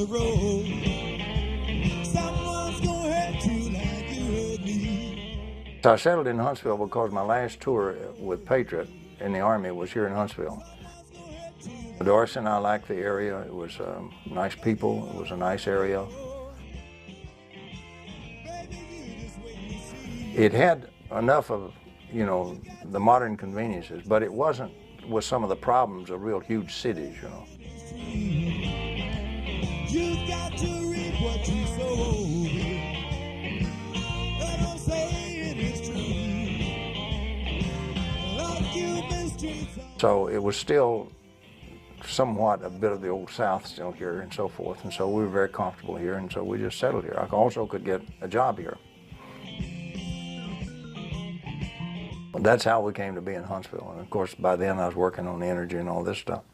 the road. Someone's gonna hurt you like you hurt me. So I settled in Huntsville because my last tour with Patriot in the Army was here in Huntsville. Doris and I liked the area. It was nice people. It was a nice area. It had enough of, you know, the modern conveniences, but it wasn't with some of the problems of real huge cities, you know. You've got to reap what you sow. I'm saying it's true. Like you've been streets. So it was still somewhat a bit of the old South still here and so forth, and so we were very comfortable here, and so we just settled here. I also could get a job here. That's how we came to be in Huntsville, and of course by then I was working on the energy and all this stuff.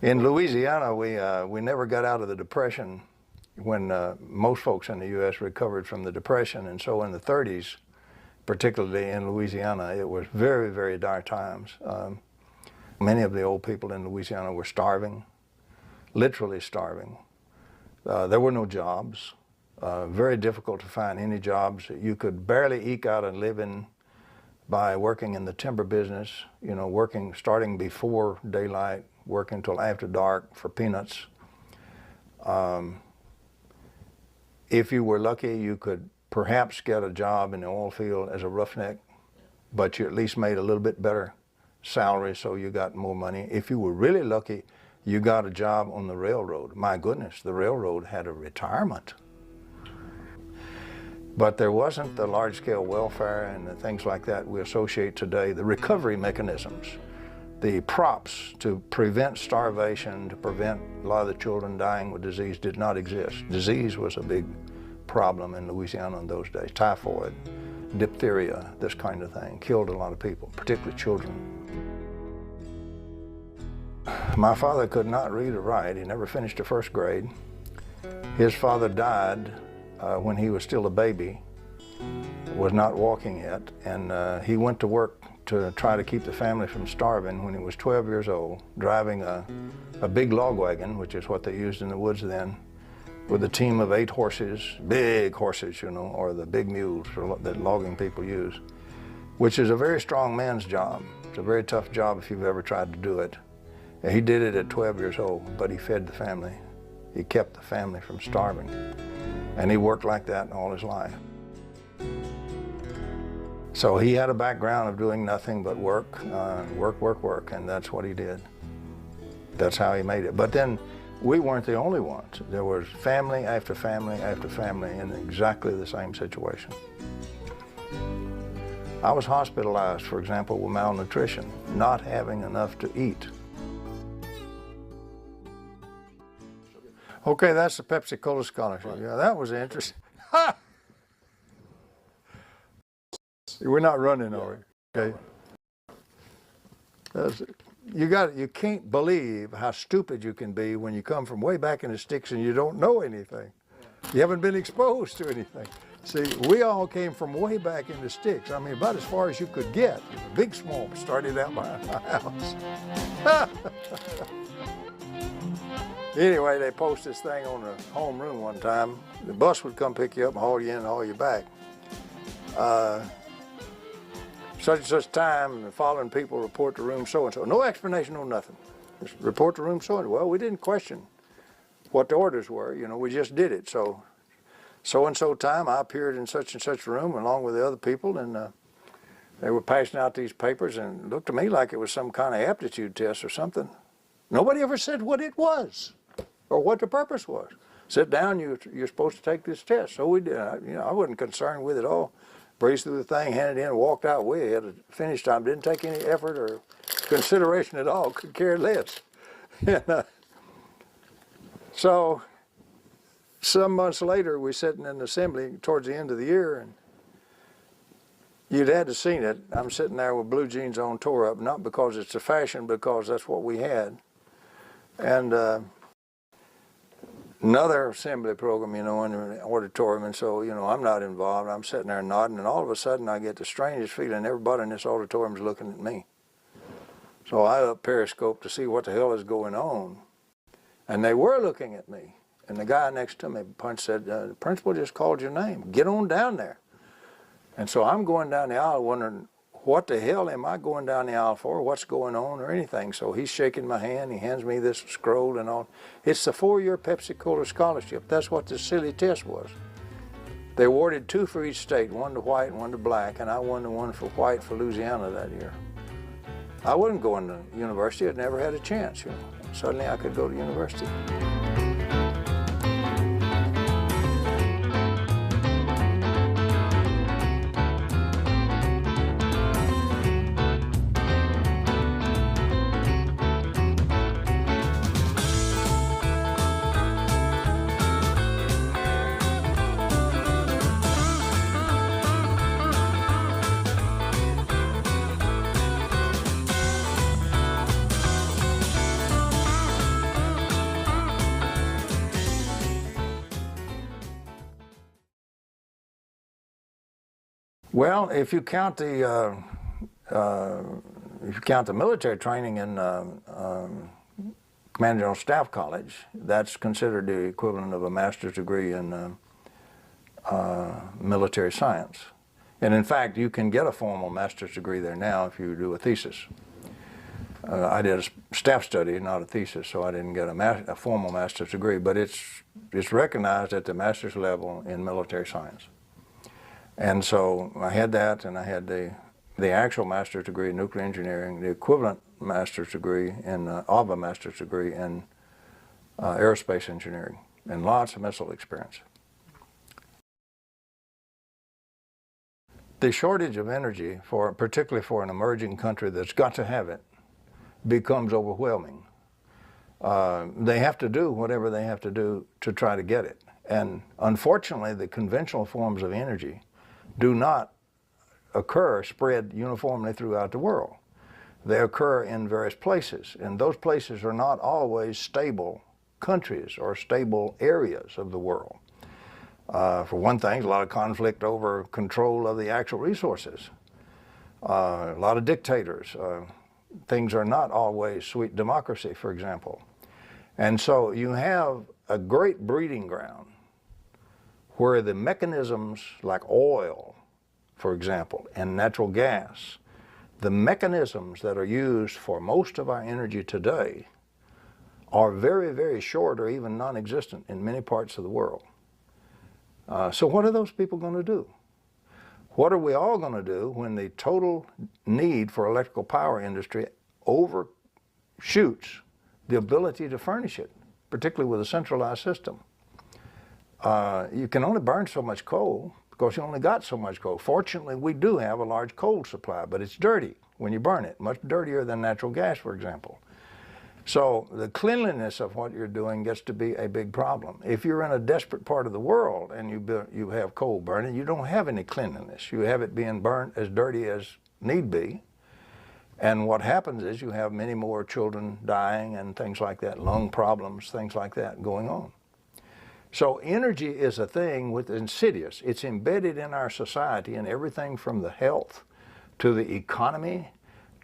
In Louisiana, we never got out of the Depression when most folks in the U.S. recovered from the Depression, and so in the 30s, particularly in Louisiana, it was very, very dire times. Many of the old people in Louisiana were starving, literally starving. There were no jobs, very difficult to find any jobs. You could barely eke out a living by working in the timber business, you know, starting before daylight, working till after dark for peanuts. If you were lucky, you could perhaps get a job in the oil field as a roughneck, but you at least made a little bit better salary, so you got more money. If you were really lucky, you got a job on the railroad. My goodness, the railroad had a retirement. But there wasn't the large-scale welfare and the things like that we associate today, the recovery mechanisms. The props to prevent starvation, to prevent a lot of the children dying with disease did not exist. Disease was a big problem in Louisiana in those days. Typhoid, diphtheria, this kind of thing, killed a lot of people, particularly children. My father could not read or write. He never finished the first grade. His father died when he was still a baby, was not walking yet, and he went to work to try to keep the family from starving when he was 12 years old, driving a big log wagon, which is what they used in the woods then, with a team of 8 horses, big horses, you know, or the big mules that logging people use, which is a very strong man's job. It's a very tough job if you've ever tried to do it. And he did it at 12 years old, but he fed the family. He kept the family from starving. And he worked like that all his life. So he had a background of doing nothing but work, work, and that's what he did. That's how he made it. But then we weren't the only ones. There was family after family after family in exactly the same situation. I was hospitalized, for example, with malnutrition, not having enough to eat. Okay, that's the Pepsi Cola scholarship. Right. Yeah, that was interesting. Ha! We're not running, are we? Okay. You can't believe how stupid you can be when you come from way back in the sticks and you don't know anything. You haven't been exposed to anything. See, we all came from way back in the sticks. I mean, about as far as you could get. Big swamp started out behind my house. Anyway, they post this thing on the homeroom one time. The bus would come pick you up and haul you in and haul you back. Such and such time, the following people report to room so-and-so. No explanation, no nothing. Just report to room so-and-so. Well, we didn't question what the orders were. You know, we just did it. So-and-so time, I appeared in such and such room along with the other people, and they were passing out these papers, and it looked to me like it was some kind of aptitude test or something. Nobody ever said what it was or what the purpose was. Sit down, you're supposed to take this test. So we did. You know, I wasn't concerned with it all. Breezed through the thing, handed in, and walked out way ahead of finish time. Didn't take any effort or consideration at all. Could care less. And, so some months later, we're sitting in the assembly towards the end of the year, and you'd had to seen it. I'm sitting there with blue jeans on, tore up, not because it's a fashion, because that's what we had. And another assembly program, you know, in the auditorium, and so, you know, I'm not involved. I'm sitting there nodding, and all of a sudden I get the strangest feeling everybody in this auditorium is looking at me. So I up periscope to see what the hell is going on, and they were looking at me. And the guy next to me, Punch, said, the principal just called your name. Get on down there. And so I'm going down the aisle wondering, what the hell am I going down the aisle for? What's going on or anything? So he's shaking my hand. He hands me this scroll and all. It's the 4-year Pepsi-Cola scholarship. That's what this silly test was. They awarded 2 for each state, 1 to white and 1 to black, and I won the 1 for white for Louisiana that year. I wasn't going to university. I'd never had a chance, you know. Suddenly I could go to university. Well, if you count the military training in Command General Staff College, that's considered the equivalent of a master's degree in military science. And in fact, you can get a formal master's degree there now if you do a thesis. I did a staff study, not a thesis, so I didn't get a formal master's degree, but it's recognized at the master's level in military science. And so I had that, and I had the actual master's degree in nuclear engineering, the equivalent master's degree in of a master's degree in aerospace engineering, and lots of missile experience. The shortage of energy, particularly for an emerging country that's got to have it, becomes overwhelming. They have to do whatever they have to do to try to get it. And unfortunately, the conventional forms of energy do not spread uniformly throughout the world. They occur in various places, and those places are not always stable countries or stable areas of the world. For one thing, a lot of conflict over control of the actual resources. A lot of dictators. Things are not always sweet democracy, for example. And so you have a great breeding ground where the mechanisms like oil, for example, and natural gas, the mechanisms that are used for most of our energy today are very, very short or even non-existent in many parts of the world. So what are those people going to do? What are we all going to do when the total need for electrical power industry overshoots the ability to furnish it, particularly with a centralized system? You can only burn so much coal because you only got so much coal. Fortunately, we do have a large coal supply, but it's dirty when you burn it, much dirtier than natural gas, for example. So the cleanliness of what you're doing gets to be a big problem. If you're in a desperate part of the world and you have coal burning, you don't have any cleanliness. You have it being burnt as dirty as need be. And what happens is you have many more children dying and things like that, lung problems, things like that going on. So energy is a thing with insidious. It's embedded in our society in everything from the health to the economy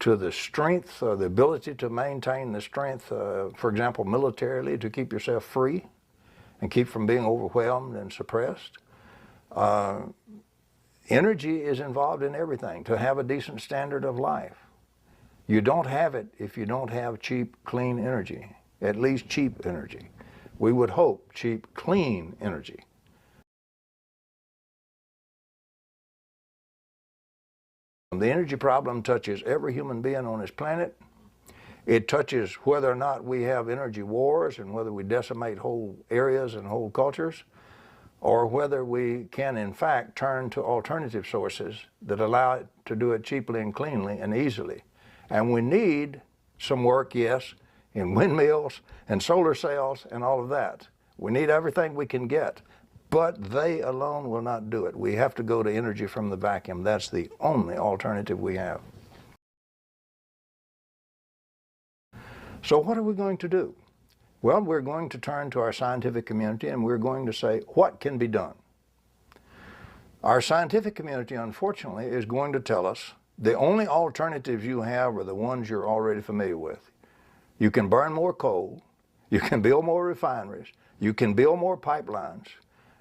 to the strength or the ability to maintain the strength, for example, militarily, to keep yourself free and keep from being overwhelmed and suppressed. Energy is involved in everything to have a decent standard of life. You don't have it if you don't have cheap, clean energy, at least cheap energy. We would hope cheap, clean energy. The energy problem touches every human being on this planet. It touches whether or not we have energy wars and whether we decimate whole areas and whole cultures, or whether we can in fact turn to alternative sources that allow it to do it cheaply and cleanly and easily. And we need some work, yes, in windmills and solar cells and all of that. We need everything we can get, but they alone will not do it. We have to go to energy from the vacuum. That's the only alternative we have. So what are we going to do? Well, we're going to turn to our scientific community and we're going to say, what can be done? Our scientific community, unfortunately, is going to tell us the only alternatives you have are the ones you're already familiar with. You can burn more coal, you can build more refineries, you can build more pipelines,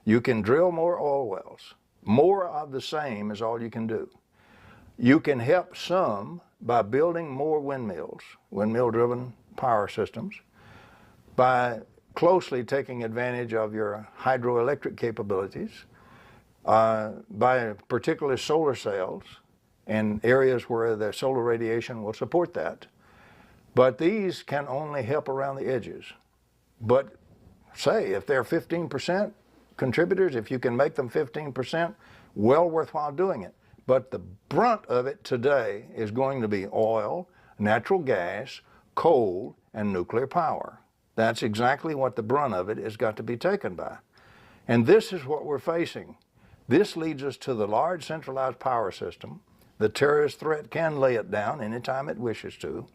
you can drill more oil wells. More of the same is all you can do. You can help some by building more windmills, windmill-driven power systems, by closely taking advantage of your hydroelectric capabilities, by particularly solar cells and areas where the solar radiation will support that. But these can only help around the edges. But say, if they're 15% contributors, if you can make them 15%, well worthwhile doing it. But the brunt of it today is going to be oil, natural gas, coal, and nuclear power. That's exactly what the brunt of it has got to be taken by. And this is what we're facing. This leads us to the large centralized power system. The terrorist threat can lay it down anytime it wishes to.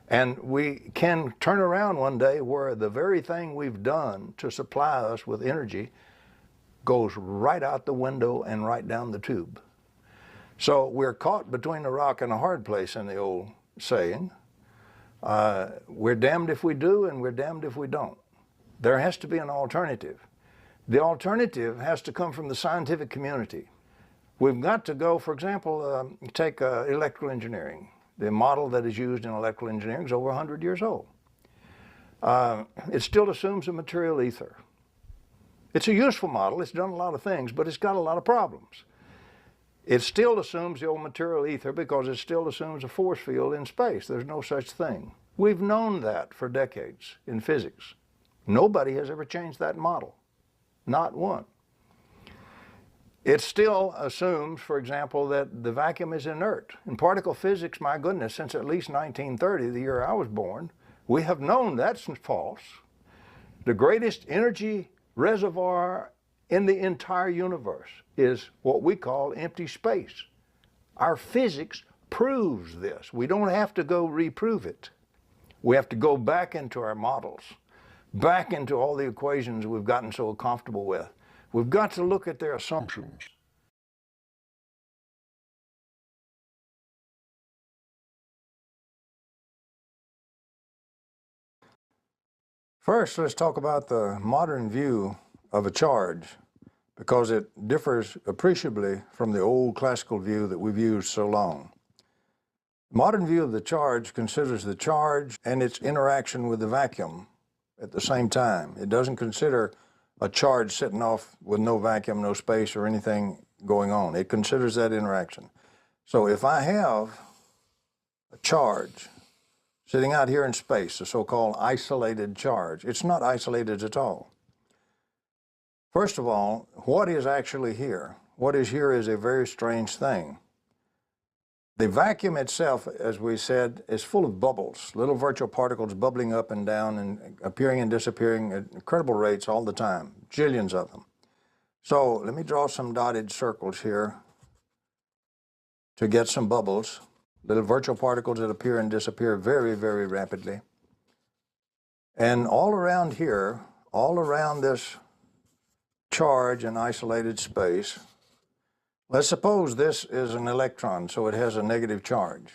And we can turn around one day where the very thing we've done to supply us with energy goes right out the window and right down the tube. So we're caught between a rock and a hard place in the old saying. We're damned if we do and we're damned if we don't. There has to be an alternative. The alternative has to come from the scientific community. We've got to go, for example, take electrical engineering. The model that is used in electrical engineering is over 100 years old. It still assumes a material ether. It's a useful model, it's done a lot of things, but it's got a lot of problems. It still assumes the old material ether because it still assumes a force field in space. There's no such thing. We've known that for decades in physics. Nobody has ever changed that model, not one. It still assumes, for example, that the vacuum is inert. In particle physics, my goodness, since at least 1930, the year I was born, we have known that's false. The greatest energy reservoir in the entire universe is what we call empty space. Our physics proves this. We don't have to go reprove it. We have to go back into our models, back into all the equations we've gotten so comfortable with. We've got to look at their assumptions. First, let's talk about the modern view of a charge, because it differs appreciably from the old classical view that we've used so long. Modern view of the charge considers the charge and its interaction with the vacuum at the same time. It doesn't consider a charge sitting off with no vacuum, no space, or anything going on. It considers that interaction. So if I have a charge sitting out here in space, a so-called isolated charge, it's not isolated at all. First of all, what is actually here? What is here is a very strange thing. The vacuum itself, as we said, is full of bubbles, little virtual particles bubbling up and down and appearing and disappearing at incredible rates all the time, jillions of them. So let me draw some dotted circles here to get some bubbles, little virtual particles that appear and disappear very, very rapidly. And all around here, all around this charge in isolated space, let's suppose this is an electron, so it has a negative charge.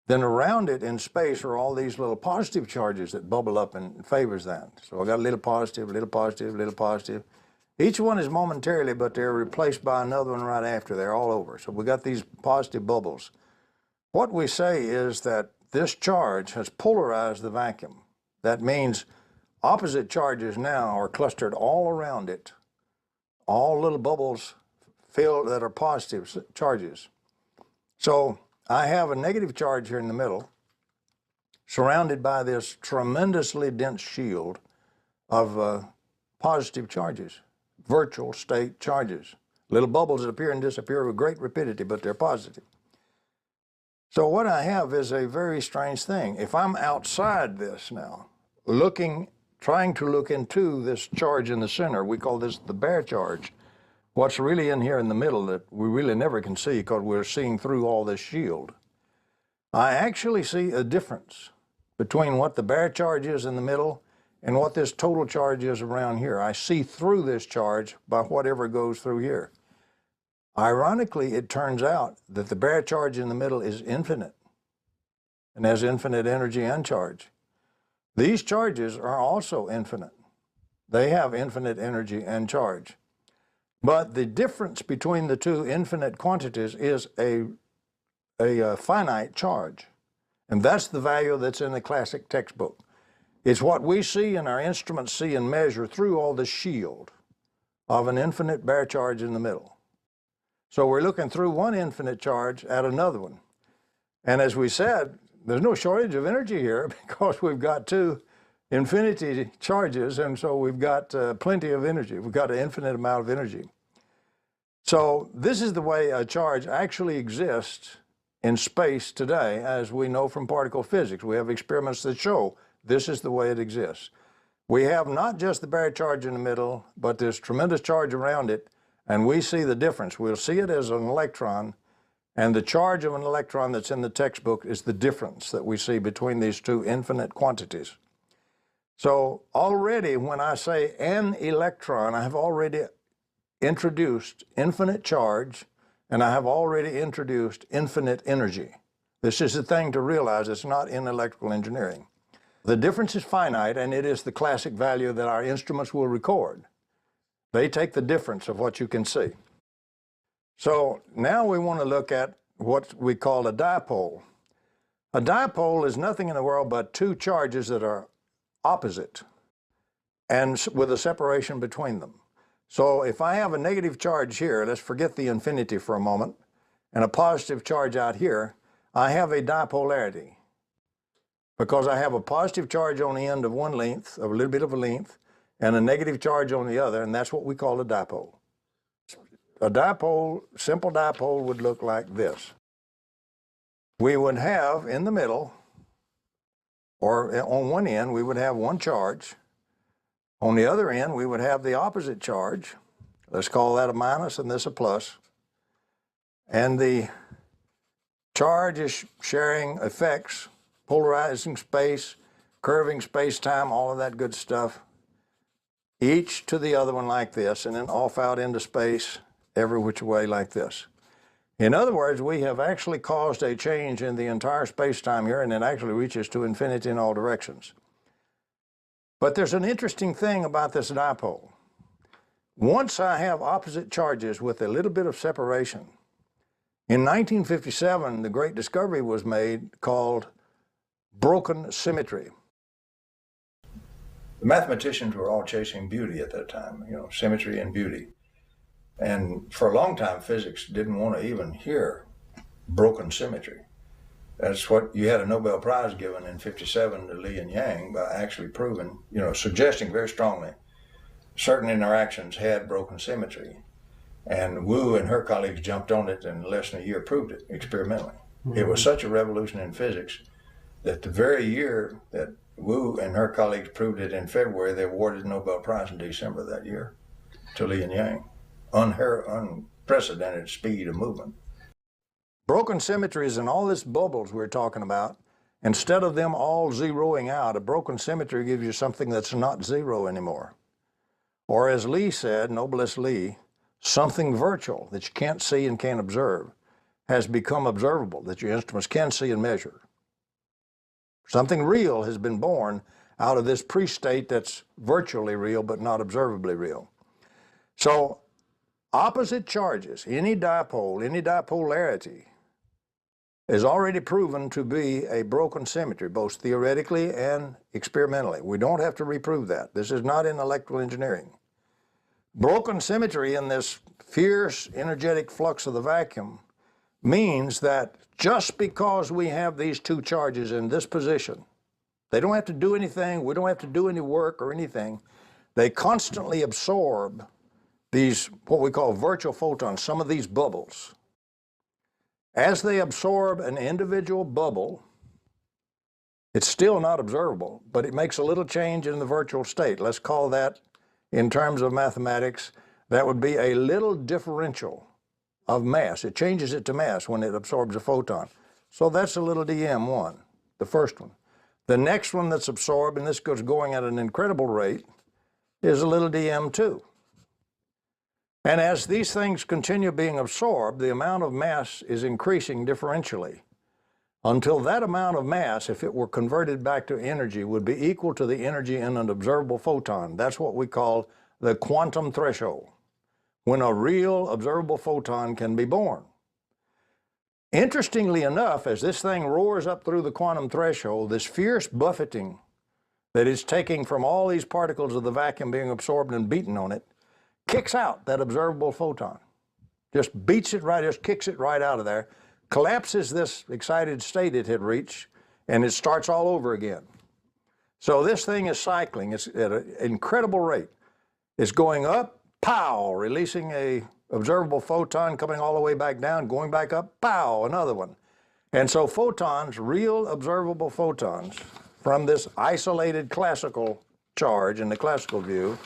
Then around it in space are all these little positive charges that bubble up and favors that. So I got a little positive, little positive, little positive. Each one is momentarily, but they're replaced by another one right after. They're all over. So we got these positive bubbles. What we say is that this charge has polarized the vacuum. That means opposite charges now are clustered all around it. All little bubbles filled that are positive charges. So I have a negative charge here in the middle, surrounded by this tremendously dense shield of positive charges, virtual state charges. Little bubbles that appear and disappear with great rapidity, but they're positive. So what I have is a very strange thing. If I'm outside this now, trying to look into this charge in the center, we call this the bare charge. What's really in here in the middle that we really never can see because we're seeing through all this shield. I actually see a difference between what the bare charge is in the middle and what this total charge is around here. I see through this charge by whatever goes through here. Ironically, it turns out that the bare charge in the middle is infinite and has infinite energy and charge. These charges are also infinite. They have infinite energy and charge. But the difference between the two infinite quantities is a finite charge. And that's the value that's in the classic textbook. It's what we see and our instruments see and measure through all the shield of an infinite bare charge in the middle. So we're looking through one infinite charge at another one. And as we said, there's no shortage of energy here because we've got two infinity charges, and so we've got plenty of energy. We've got an infinite amount of energy. So this is the way a charge actually exists in space today, as we know from particle physics. We have experiments that show this is the way it exists. We have not just the bare charge in the middle, but this tremendous charge around it, and we see the difference. We'll see it as an electron, and the charge of an electron that's in the textbook is the difference that we see between these two infinite quantities. So already when I say an electron, I have already introduced infinite charge, and I have already introduced infinite energy. This is the thing to realize. It's not in electrical engineering. The difference is finite, and it is the classic value that our instruments will record. They take the difference of what you can see. So now we want to look at what we call a dipole. A dipole is nothing in the world but two charges that are opposite and with a separation between them. So if I have a negative charge here, let's forget the infinity for a moment, and a positive charge out here, I have a dipolarity because I have a positive charge on the end of one length, of a little bit of a length, and a negative charge on the other, and that's what we call a dipole. A dipole, simple dipole, would look like this. We would have in the middle, or on one end, we would have one charge. On the other end, we would have the opposite charge. Let's call that a minus and this a plus. And the charge is sharing effects, polarizing space, curving space-time, all of that good stuff, each to the other one like this, and then off out into space every which way like this. In other words, we have actually caused a change in the entire space-time here, and it actually reaches to infinity in all directions. But there's an interesting thing about this dipole. Once I have opposite charges with a little bit of separation, in 1957, the great discovery was made called broken symmetry. The mathematicians were all chasing beauty at that time, symmetry and beauty. And for a long time, physics didn't want to even hear broken symmetry. That's what you had a Nobel Prize given in '57 to Li and Yang by actually proving, suggesting very strongly certain interactions had broken symmetry. And Wu and her colleagues jumped on it and in less than a year proved it experimentally. Mm-hmm. It was such a revolution in physics that the very year that Wu and her colleagues proved it in February, they awarded the Nobel Prize in December that year to Li and Yang. Unprecedented speed of movement. Broken symmetries and all this bubbles we're talking about, instead of them all zeroing out, a broken symmetry gives you something that's not zero anymore. Or as Lee said, noblest Lee, something virtual that you can't see and can't observe has become observable, that your instruments can see and measure. Something real has been born out of this pre-state that's virtually real but not observably real. So opposite charges, any dipole, any dipolarity, is already proven to be a broken symmetry, both theoretically and experimentally. We don't have to reprove that. This is not in electrical engineering. Broken symmetry in this fierce energetic flux of the vacuum means that just because we have these two charges in this position, they don't have to do anything, we don't have to do any work or anything. They constantly absorb these, what we call virtual photons, some of these bubbles. As they absorb an individual bubble, it's still not observable, but it makes a little change in the virtual state. Let's call that, in terms of mathematics, that would be a little differential of mass. It changes it to mass when it absorbs a photon. So that's a little dm1, the first one. The next one that's absorbed, and this goes going at an incredible rate, is a little dm2. And as these things continue being absorbed, the amount of mass is increasing differentially until that amount of mass, if it were converted back to energy, would be equal to the energy in an observable photon. That's what we call the quantum threshold, when a real observable photon can be born. Interestingly enough, as this thing roars up through the quantum threshold, this fierce buffeting that it's taking from all these particles of the vacuum being absorbed and beaten on it, kicks out that observable photon. Just beats it right, just kicks it right out of there, collapses this excited state it had reached, and it starts all over again. So this thing is cycling. It's at an incredible rate. It's going up, pow, releasing a observable photon, coming all the way back down, going back up, pow, another one. And so photons, real observable photons, from this isolated classical charge in the classical view,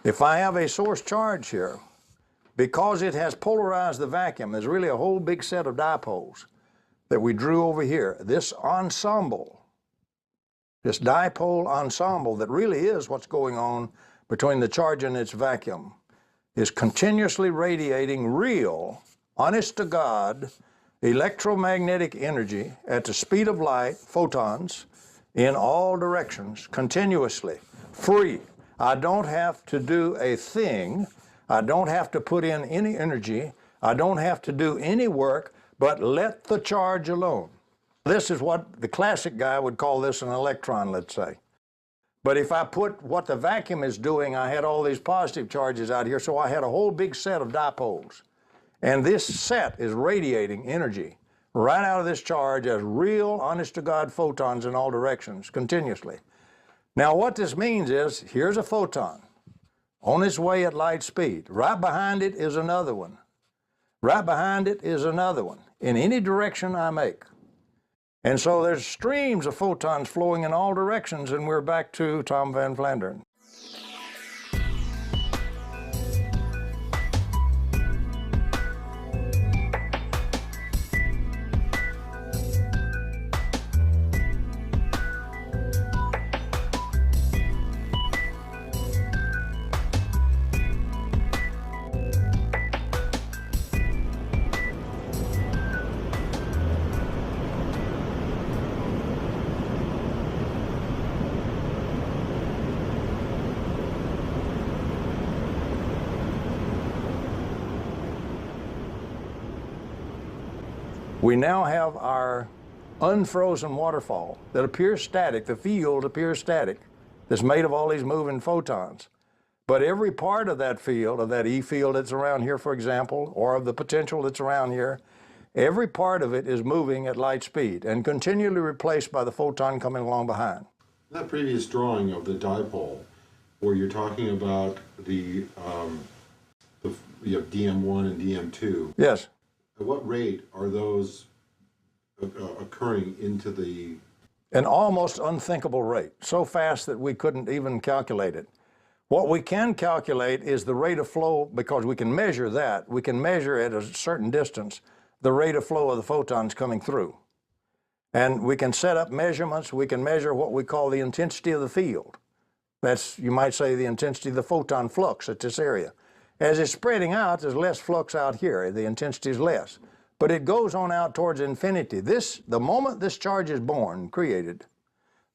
if I have a source charge here, because it has polarized the vacuum, there's really a whole big set of dipoles that we drew over here. This ensemble, this dipole ensemble that really is what's going on between the charge and its vacuum, is continuously radiating real, honest-to-God, electromagnetic energy at the speed of light, photons, in all directions, continuously, free. I don't have to do a thing. I don't have to put in any energy. I don't have to do any work, but let the charge alone. This is what the classic guy would call this an electron, let's say. But if I put what the vacuum is doing, I had all these positive charges out here, so I had a whole big set of dipoles. And this set is radiating energy right out of this charge as real, honest-to-God photons in all directions, continuously. Now what this means is, here's a photon on its way at light speed. Right behind it is another one. Right behind it is another one, in any direction I make. And so there's streams of photons flowing in all directions, and we're back to Tom Van Flandern. We now have our unfrozen waterfall that appears static. The field appears static. That's made of all these moving photons. But every part of that field, of that E field that's around here, for example, or of the potential that's around here, every part of it is moving at light speed and continually replaced by the photon coming along behind. That previous drawing of the dipole, where you're talking about you have DM1 and DM2. Yes. At what rate are those occurring into the... An almost unthinkable rate, so fast that we couldn't even calculate it. What we can calculate is the rate of flow, because we can measure that. We can measure at a certain distance the rate of flow of the photons coming through. And we can set up measurements. We can measure what we call the intensity of the field. That's, you might say, the intensity of the photon flux at this area. As it's spreading out, there's less flux out here. The intensity is less. but it goes on out towards infinity. The moment this charge is born, created,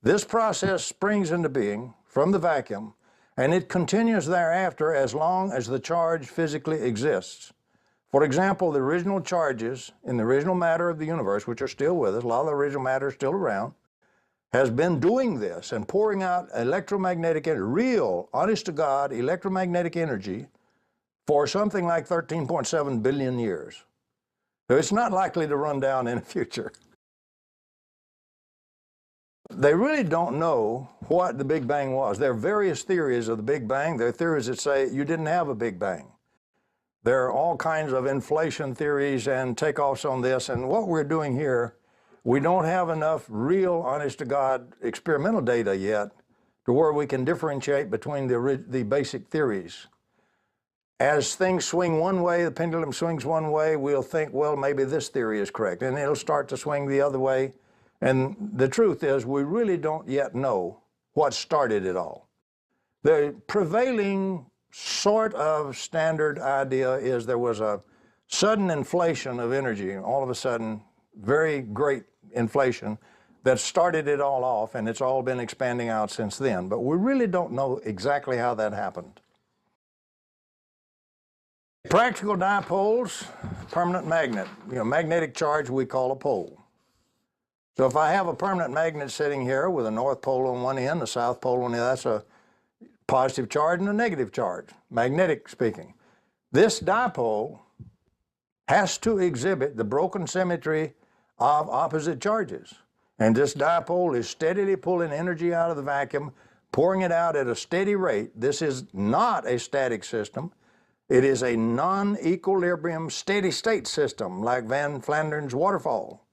this process springs into being from the vacuum, and it continues thereafter as long as the charge physically exists. For example, the original charges in the original matter of the universe, which are still with us, a lot of the original matter is still around, has been doing this and pouring out electromagnetic, real, honest-to-God electromagnetic energy for something like 13.7 billion years. So it's not likely to run down in the future. They really don't know what the Big Bang was. There are various theories of the Big Bang. There are theories that say you didn't have a Big Bang. There are all kinds of inflation theories and takeoffs on this, and what we're doing here, we don't have enough real, honest-to-God experimental data yet to where we can differentiate between the basic theories. As things swing one way, the pendulum swings one way, we'll think, well, maybe this theory is correct, and it'll start to swing the other way. And the truth is, we really don't yet know what started it all. The prevailing sort of standard idea is there was a sudden inflation of energy, all of a sudden, very great inflation that started it all off, and it's all been expanding out since then. But we really don't know exactly how that happened. Practical dipoles, permanent magnet. Magnetic charge we call a pole. So if I have a permanent magnet sitting here with a north pole on one end, a south pole on the other, that's a positive charge and a negative charge, magnetic speaking. This dipole has to exhibit the broken symmetry of opposite charges. And this dipole is steadily pulling energy out of the vacuum, pouring it out at a steady rate. This is not a static system. It is a non-equilibrium steady state system like Van Flander's waterfall.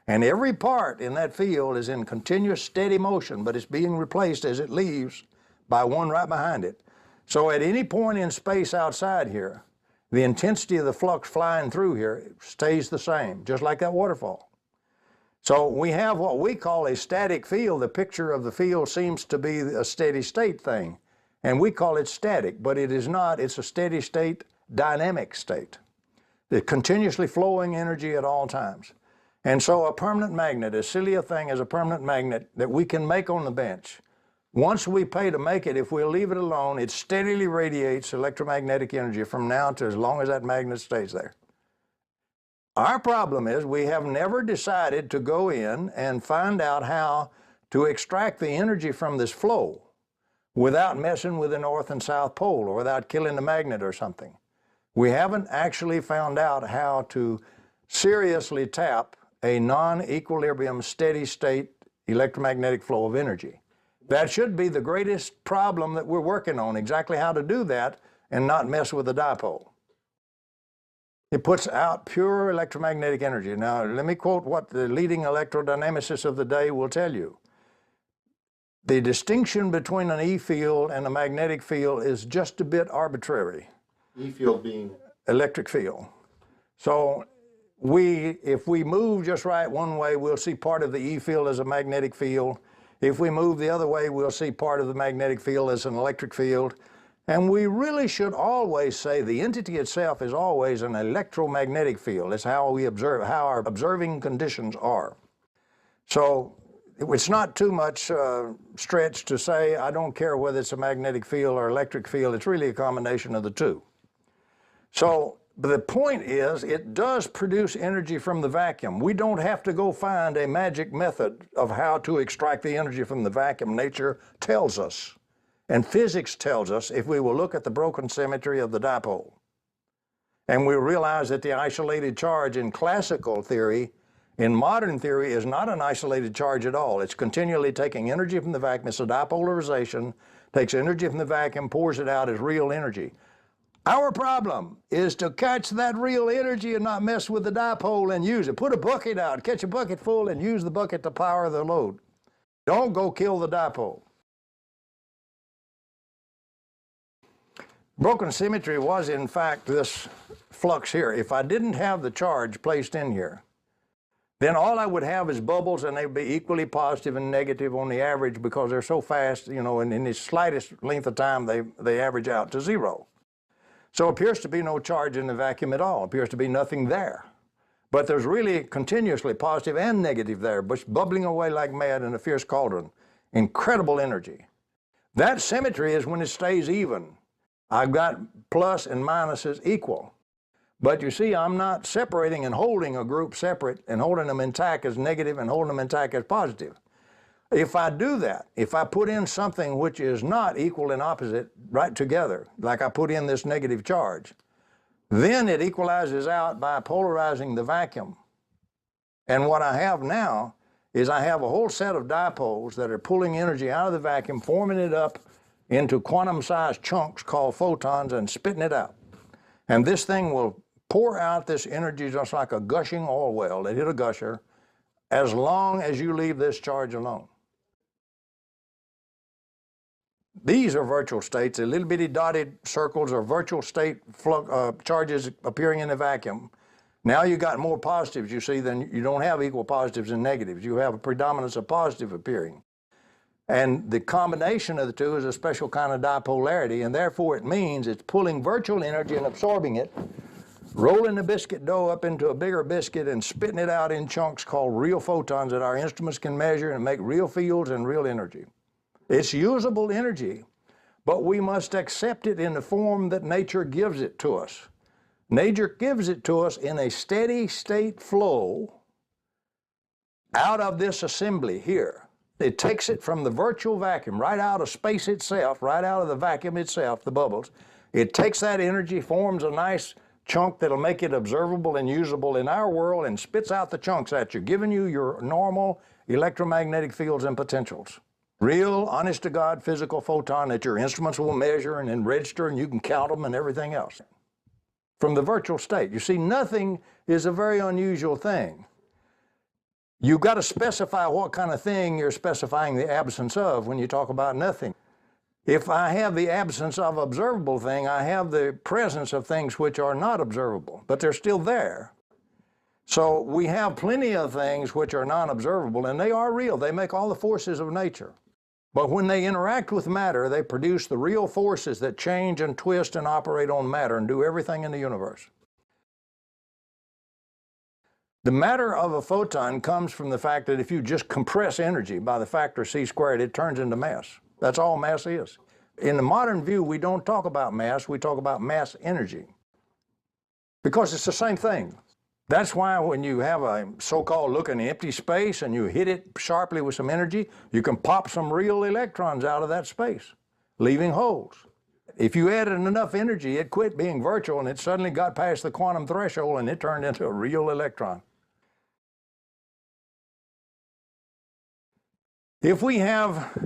And every part in that field is in continuous steady motion, but it's being replaced as it leaves by one right behind it. So at any point in space outside here, the intensity of the flux flying through here stays the same, just like that waterfall. So we have what we call a static field. The picture of the field seems to be a steady state thing, and we call it static, but it is not. It's a steady state, dynamic state. It's continuously flowing energy at all times. And so a permanent magnet, as silly a thing as a permanent magnet that we can make on the bench, once we pay to make it, if we'll leave it alone, it steadily radiates electromagnetic energy from now to as long as that magnet stays there. Our problem is we have never decided to go in and find out how to extract the energy from this flow without messing with the north and south pole or without killing the magnet or something. We haven't actually found out how to seriously tap a non-equilibrium steady state electromagnetic flow of energy. That should be the greatest problem that we're working on, exactly how to do that and not mess with the dipole. It puts out pure electromagnetic energy. Now, let me quote what the leading electrodynamicists of the day will tell you. The distinction between an E field and a magnetic field is just a bit arbitrary. E field being? Electric field. So if we move just right one way, we'll see part of the E field as a magnetic field. If we move the other way, we'll see part of the magnetic field as an electric field. And we really should always say the entity itself is always an electromagnetic field. It's how we observe, how our observing conditions are. So it's not too much stretch to say, I don't care whether it's a magnetic field or electric field. It's really a combination of the two. So the point is, it does produce energy from the vacuum. We don't have to go find a magic method of how to extract the energy from the vacuum. Nature tells us, and physics tells us, if we will look at the broken symmetry of the dipole. And we realize that the isolated charge in classical theory, in modern theory, is not an isolated charge at all. It's continually taking energy from the vacuum. It's a dipolarization, takes energy from the vacuum, pours it out as real energy. Our problem is to catch that real energy and not mess with the dipole and use it. Put a bucket out, catch a bucket full, and use the bucket to power the load. Don't go kill the dipole. Broken symmetry was, in fact, this flux here. If I didn't have the charge placed in here, then all I would have is bubbles, and they'd be equally positive and negative on the average because they're so fast, you know, and in the slightest length of time, they average out to zero. So it appears to be no charge in the vacuum at all. It appears to be nothing there. But there's really continuously positive and negative there, but bubbling away like mad in a fierce cauldron. Incredible energy. That symmetry is when it stays even. I've got plus and minuses equal. But you see, I'm not separating and holding a group separate and holding them intact as negative and holding them intact as positive. If I do that, if I put in something which is not equal and opposite right together, like I put in this negative charge, then it equalizes out by polarizing the vacuum. And what I have now is I have a whole set of dipoles that are pulling energy out of the vacuum, forming it up into quantum-sized chunks called photons and spitting it out. And this thing will pour out this energy just like a gushing oil well that hit a gusher as long as you leave this charge alone. These are virtual states. The little bitty dotted circles are virtual state charges appearing in the vacuum. Now you got more positives, you see, than you don't have equal positives and negatives. You have a predominance of positive appearing. And the combination of the two is a special kind of dipolarity, and therefore it means it's pulling virtual energy and absorbing it, rolling the biscuit dough up into a bigger biscuit and spitting it out in chunks called real photons that our instruments can measure and make real fields and real energy. It's usable energy, but we must accept it in the form that nature gives it to us. Nature gives it to us in a steady state flow out of this assembly here. It takes it from the virtual vacuum, right out of space itself, right out of the vacuum itself, the bubbles. It takes that energy, forms a nice chunk that'll make it observable and usable in our world, and spits out the chunks at you, giving you your normal electromagnetic fields and potentials. Real, honest-to-God physical photon that your instruments will measure and then register, and you can count them and everything else. From the virtual state. You see, nothing is a very unusual thing. You've got to specify what kind of thing you're specifying the absence of when you talk about nothing. If I have the absence of observable thing, I have the presence of things which are not observable, but they're still there. So we have plenty of things which are non-observable, and they are real. They make all the forces of nature. But when they interact with matter, they produce the real forces that change and twist and operate on matter and do everything in the universe. The matter of a photon comes from the fact that if you just compress energy by the factor c squared, it turns into mass. That's all mass is. In the modern view, we don't talk about mass, we talk about mass energy. Because it's the same thing. That's why when you have a so-called looking empty space and you hit it sharply with some energy, you can pop some real electrons out of that space, leaving holes. If you added enough energy, it quit being virtual and it suddenly got past the quantum threshold and it turned into a real electron. If we have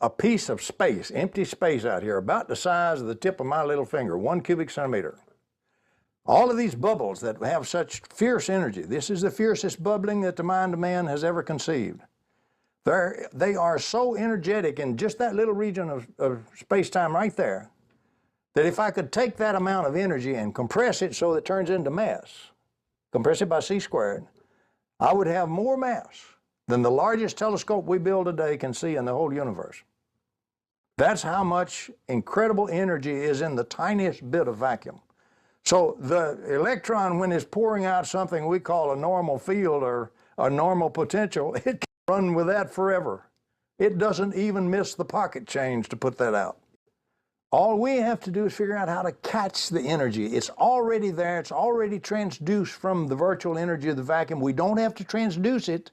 a piece of space, empty space out here, about the size of the tip of my little finger, 1 cubic centimeter, all of these bubbles that have such fierce energy, this is the fiercest bubbling that the mind of man has ever conceived. They are so energetic in just that little region of space-time right there, that if I could take that amount of energy and compress it so that it turns into mass, compress it by c squared, I would have more mass than the largest telescope we build today can see in the whole universe. That's how much incredible energy is in the tiniest bit of vacuum. So the electron, when it's pouring out something we call a normal field or a normal potential, it can run with that forever. It doesn't even miss the pocket change to put that out. All we have to do is figure out how to catch the energy. It's already there. It's already transduced from the virtual energy of the vacuum. We don't have to transduce it.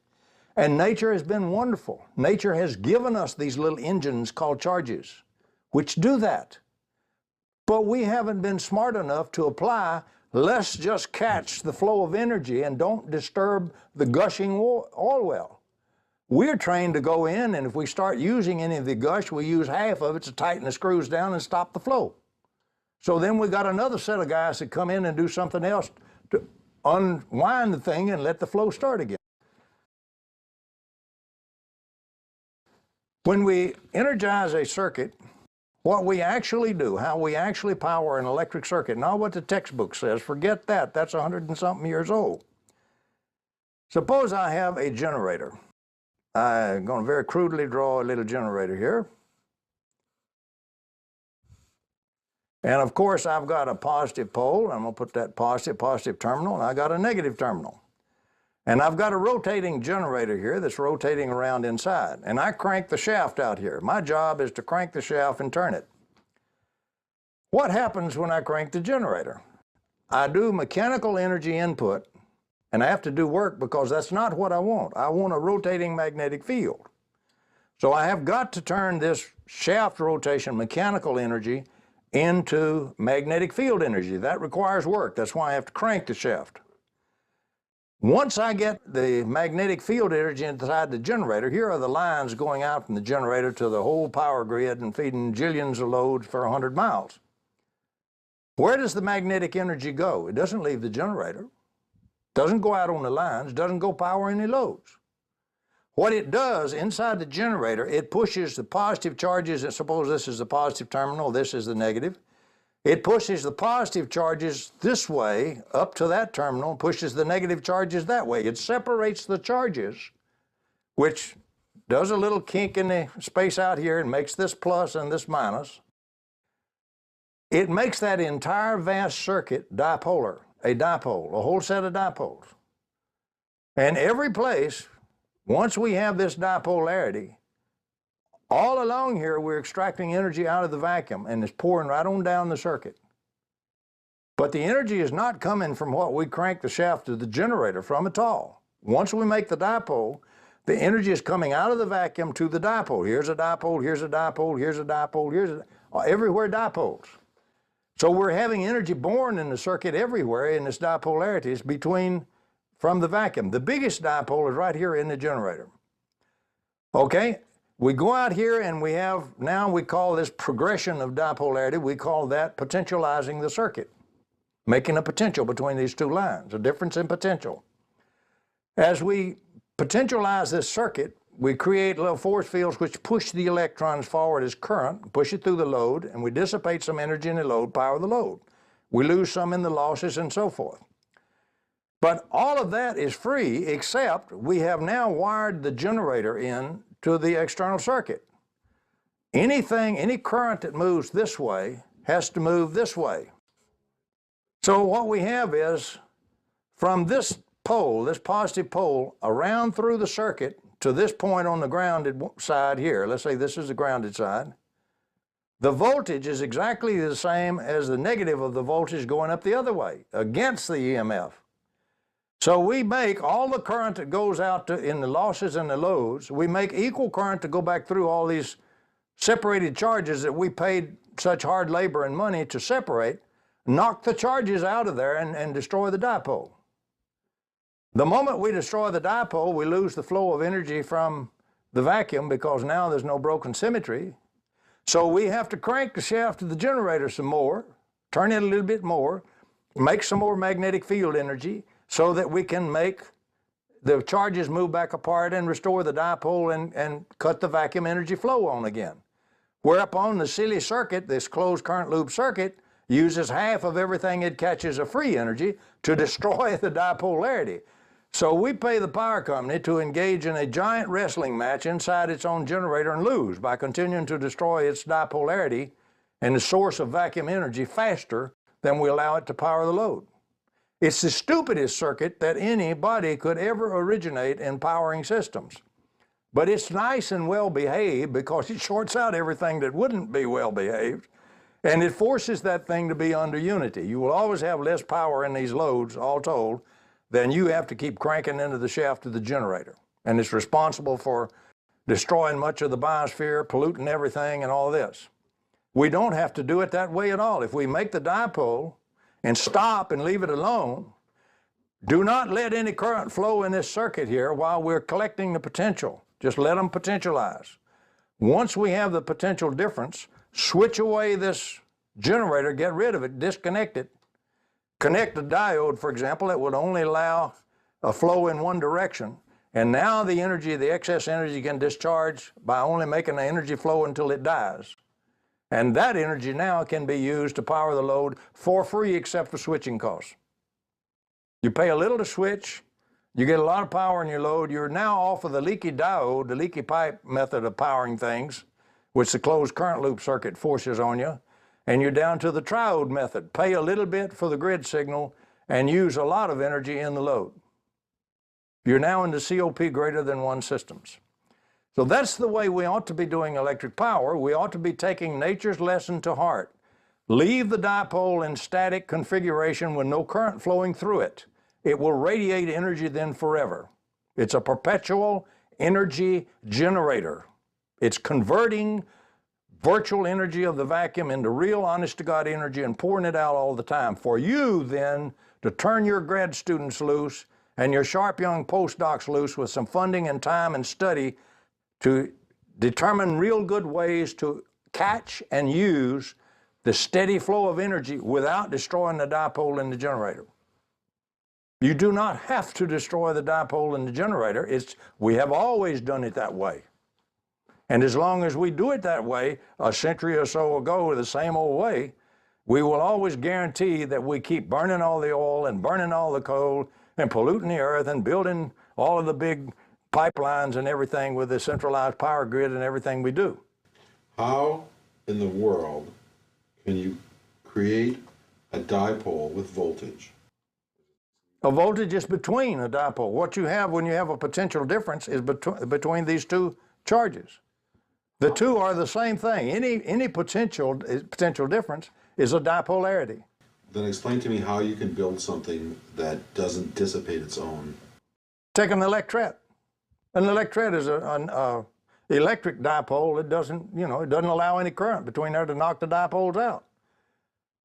And nature has been wonderful. Nature has given us these little engines called charges, which do that. But we haven't been smart enough to apply, let's just catch the flow of energy and don't disturb the gushing oil well. We're trained to go in, and if we start using any of the gush, we use half of it to tighten the screws down and stop the flow. So then we got another set of guys that come in and do something else to unwind the thing and let the flow start again. When we energize a circuit, what we actually do, how we actually power an electric circuit, not what the textbook says, forget that, that's 100 and something years old. Suppose I have a generator. I'm going to very crudely draw a little generator here. And of course I've got a positive pole, I'm going to put that positive terminal, and I got a negative terminal. And I've got a rotating generator here that's rotating around inside. And I crank the shaft out here. My job is to crank the shaft and turn it. What happens when I crank the generator? I do mechanical energy input, and I have to do work because that's not what I want. I want a rotating magnetic field. So I have got to turn this shaft rotation mechanical energy into magnetic field energy. That requires work. That's why I have to crank the shaft. Once I get the magnetic field energy inside the generator, here are the lines going out from the generator to the whole power grid and feeding jillions of loads for 100 miles. Where does the magnetic energy go? It doesn't leave the generator. Doesn't go out on the lines, doesn't go power any loads. What it does inside the generator, it pushes the positive charges, and suppose this is the positive terminal, this is the negative. It pushes the positive charges this way up to that terminal, pushes the negative charges that way. It separates the charges, which does a little kink in the space out here and makes this plus and this minus. It makes that entire vast circuit dipolar, a dipole, a whole set of dipoles. And every place, once we have this dipolarity, all along here we're extracting energy out of the vacuum and it's pouring right on down the circuit. But the energy is not coming from what we crank the shaft of the generator from at all. Once we make the dipole, the energy is coming out of the vacuum to the dipole. Here's a dipole, here's a dipole, here's a dipole, here's a, everywhere dipoles. So we're having energy born in the circuit everywhere in this dipolarities from the vacuum. The biggest dipole is right here in the generator. Okay, we go out here and we have, now we call this progression of dipolarity, we call that potentializing the circuit, making a potential between these two lines, a difference in potential. As we potentialize this circuit, we create little force fields which push the electrons forward as current, push it through the load, and we dissipate some energy in the load, power the load. We lose some in the losses and so forth. But all of that is free except we have now wired the generator in to the external circuit. Anything, any current that moves this way has to move this way. So what we have is from this pole, this positive pole, around through the circuit to this point on the grounded side here, let's say this is the grounded side, the voltage is exactly the same as the negative of the voltage going up the other way, against the EMF. So we make all the current that goes out in the losses and the loads, we make equal current to go back through all these separated charges that we paid such hard labor and money to separate, knock the charges out of there and destroy the dipole. The moment we destroy the dipole, we lose the flow of energy from the vacuum because now there's no broken symmetry. So we have to crank the shaft of the generator some more, turn it a little bit more, make some more magnetic field energy so that we can make the charges move back apart and restore the dipole and cut the vacuum energy flow on again. Whereupon the silly circuit, this closed current loop circuit, uses half of everything it catches of free energy to destroy the dipolarity. So we pay the power company to engage in a giant wrestling match inside its own generator and lose by continuing to destroy its dipolarity and the source of vacuum energy faster than we allow it to power the load. It's the stupidest circuit that anybody could ever originate in powering systems. But it's nice and well behaved because it shorts out everything that wouldn't be well behaved, and it forces that thing to be under unity. You will always have less power in these loads, all told, then you have to keep cranking into the shaft of the generator. And it's responsible for destroying much of the biosphere, polluting everything, and all this. We don't have to do it that way at all. If we make the dipole and stop and leave it alone, do not let any current flow in this circuit here while we're collecting the potential. Just let them potentialize. Once we have the potential difference, switch away this generator, get rid of it, disconnect it, connect a diode, for example, that would only allow a flow in one direction. And now the energy, the excess energy can discharge by only making the energy flow until it dies. And that energy now can be used to power the load for free except for switching costs. You pay a little to switch, you get a lot of power in your load, you're now off of the leaky diode, the leaky pipe method of powering things, which the closed current loop circuit forces on you, and you're down to the triode method. Pay a little bit for the grid signal and use a lot of energy in the load. You're now into COP greater than 1 systems. So that's the way we ought to be doing electric power. We ought to be taking nature's lesson to heart. Leave the dipole in static configuration with no current flowing through it. It will radiate energy then forever. It's a perpetual energy generator. It's converting virtual energy of the vacuum into real honest-to-God energy and pouring it out all the time. For you then to turn your grad students loose and your sharp young postdocs loose with some funding and time and study to determine real good ways to catch and use the steady flow of energy without destroying the dipole in the generator. You do not have to destroy the dipole in the generator. We have always done it that way. And as long as we do it that way, a century or so ago, the same old way, we will always guarantee that we keep burning all the oil and burning all the coal and polluting the earth and building all of the big pipelines and everything with the centralized power grid and everything we do. How in the world can you create a dipole with voltage? A voltage is between a dipole. What you have when you have a potential difference is between these two charges. The two are the same thing. Any potential difference is a dipolarity. Then explain to me how you can build something that doesn't dissipate its own. Take an electret. An electret is an electric dipole. It doesn't allow any current between there to knock the dipoles out.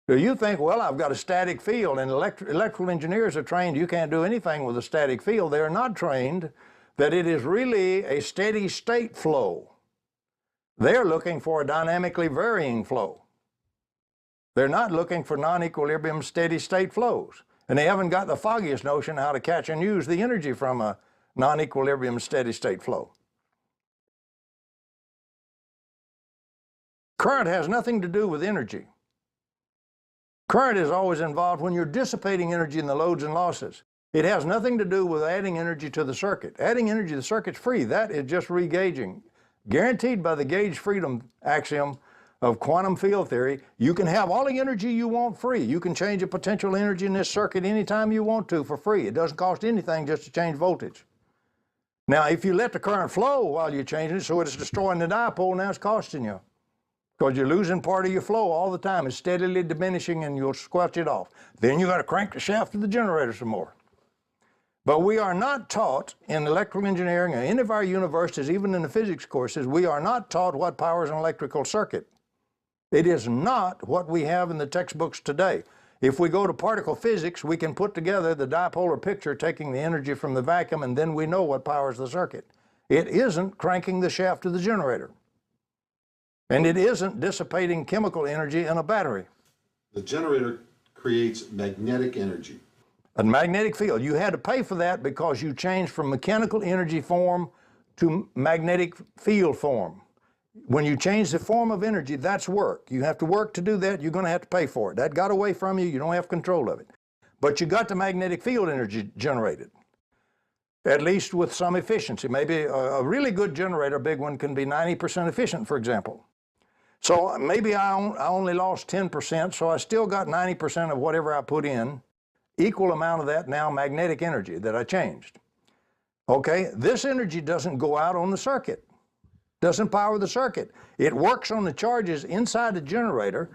So you think, well, I've got a static field, and electrical engineers are trained you can't do anything with a static field. They are not trained that it is really a steady state flow. They're looking for a dynamically varying flow. They're not looking for non-equilibrium steady state flows. And they haven't got the foggiest notion how to catch and use the energy from a non-equilibrium steady state flow. Current has nothing to do with energy. Current is always involved when you're dissipating energy in the loads and losses. It has nothing to do with adding energy to the circuit. Adding energy to the circuit's free. That is just regauging. Guaranteed by the gauge freedom axiom of quantum field theory, you can have all the energy you want free. You can change the potential energy in this circuit anytime you want to for free. It doesn't cost anything just to change voltage. Now, if you let the current flow while you're changing it, so it's destroying the dipole, now it's costing you. Because you're losing part of your flow all the time. It's steadily diminishing and you'll squelch it off. Then you got to crank the shaft of the generator some more. But we are not taught in electrical engineering or any of our universities, even in the physics courses, we are not taught what powers an electrical circuit. It is not what we have in the textbooks today. If we go to particle physics, we can put together the dipolar picture taking the energy from the vacuum, and then we know what powers the circuit. It isn't cranking the shaft of the generator. And it isn't dissipating chemical energy in a battery. The generator creates magnetic energy. A magnetic field. You had to pay for that because you changed from mechanical energy form to magnetic field form. When you change the form of energy, that's work. You have to work to do that. You're going to have to pay for it. That got away from you. You don't have control of it. But you got the magnetic field energy generated, at least with some efficiency. Maybe a really good generator, a big one, can be 90% efficient, for example. So maybe I only lost 10%, so I still got 90% of whatever I put in, equal amount of that now magnetic energy that I changed. Okay, this energy doesn't go out on the circuit, doesn't power the circuit. It works on the charges inside the generator.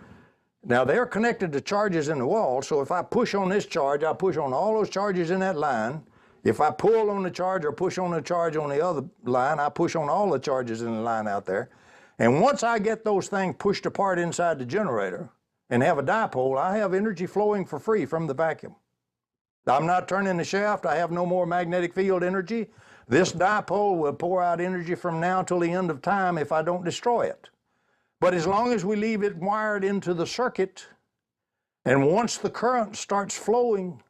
Now they're connected to charges in the wall, so if I push on this charge, I push on all those charges in that line. If I pull on the charge or push on the charge on the other line, I push on all the charges in the line out there. And once I get those things pushed apart inside the generator and have a dipole, I have energy flowing for free from the vacuum. I'm not turning the shaft. I have no more magnetic field energy. This dipole will pour out energy from now till the end of time if I don't destroy it. But as long as we leave it wired into the circuit, and once the current starts flowing,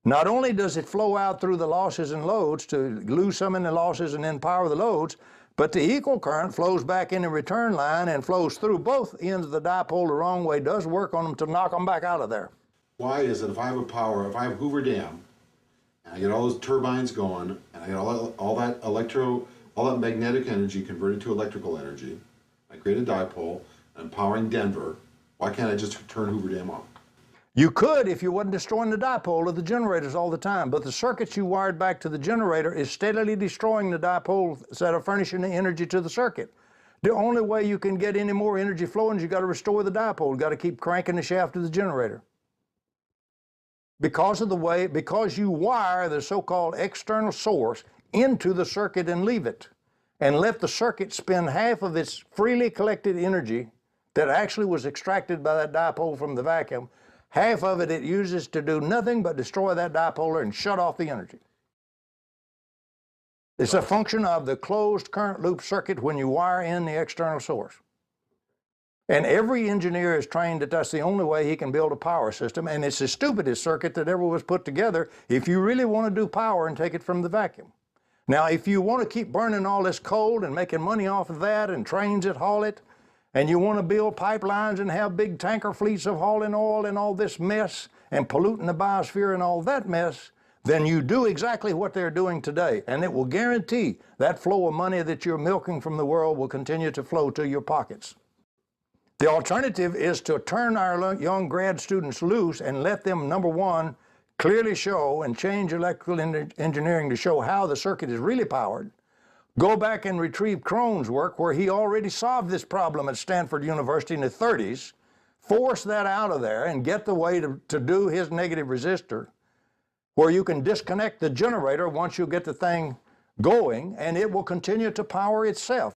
not only does it flow out through the losses and loads to lose some in the losses and then power the loads, but the equal current flows back in the return line and flows through both ends of the dipole the wrong way, does work on them to knock them back out of there. Why is it if I have Hoover Dam, and I get all those turbines going, and I get all that magnetic energy converted to electrical energy, I create a dipole, and I'm powering Denver, why can't I just turn Hoover Dam off? You could if you wasn't destroying the dipole of the generators all the time, but the circuits you wired back to the generator is steadily destroying the dipoles that are furnishing the energy to the circuit. The only way you can get any more energy flowing is you got to restore the dipole. You got to keep cranking the shaft of the generator. Because you wire the so-called external source into the circuit and leave it, and let the circuit spend half of its freely collected energy that actually was extracted by that dipole from the vacuum, half of it uses to do nothing but destroy that dipolar and shut off the energy. It's a function of the closed current loop circuit when you wire in the external source. And every engineer is trained that that's the only way he can build a power system, and it's the stupidest circuit that ever was put together if you really want to do power and take it from the vacuum. Now, if you want to keep burning all this coal and making money off of that and trains that haul it, and you want to build pipelines and have big tanker fleets of hauling oil and all this mess and polluting the biosphere and all that mess, then you do exactly what they're doing today, and it will guarantee that flow of money that you're milking from the world will continue to flow to your pockets. The alternative is to turn our young grad students loose and let them, number one, clearly show and change electrical engineering to show how the circuit is really powered. Go back and retrieve Krone's work where he already solved this problem at Stanford University in the 30s, force that out of there and get the way to do his negative resistor, where you can disconnect the generator once you get the thing going, and it will continue to power itself.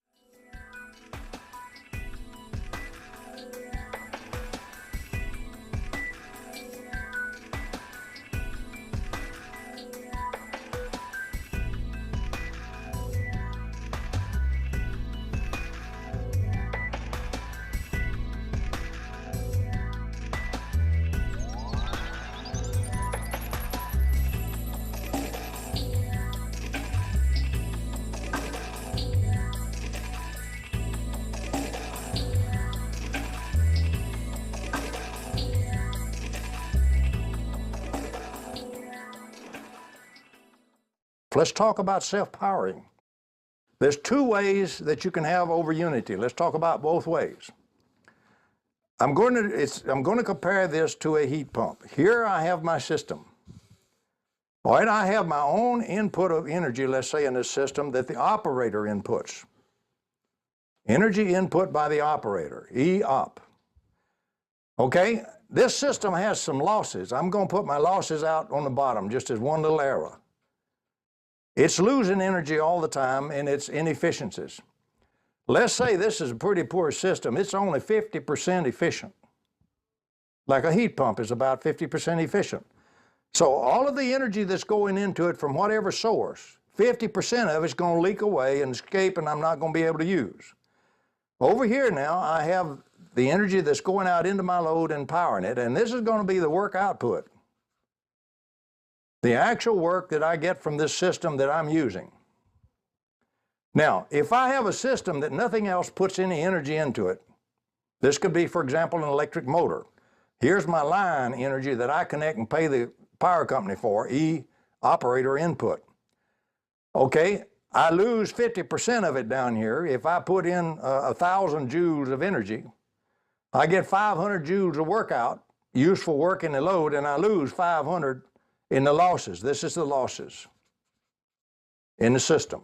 Let's talk about self-powering. There's two ways that you can have over unity. Let's talk about both ways. I'm going to compare this to a heat pump. Here I have my system. All right, I have my own input of energy, let's say in this system, that the operator inputs. Energy input by the operator, E-op. Okay, this system has some losses. I'm going to put my losses out on the bottom just as one little arrow. It's losing energy all the time in its inefficiencies. Let's say this is a pretty poor system. It's only 50% efficient. Like a heat pump is about 50% efficient. So all of the energy that's going into it from whatever source, 50% of it's going to leak away and escape, and I'm not going to be able to use. Over here now, I have the energy that's going out into my load and powering it, and this is going to be the work output. The actual work that I get from this system that I'm using. Now, if I have a system that nothing else puts any energy into it, this could be, for example, an electric motor. Here's my line energy that I connect and pay the power company for, E, operator input. Okay, I lose 50% of it down here. If I put in 1,000 joules of energy, I get 500 joules of work out, useful work in the load, and I lose 500 in the losses. This is the losses in the system.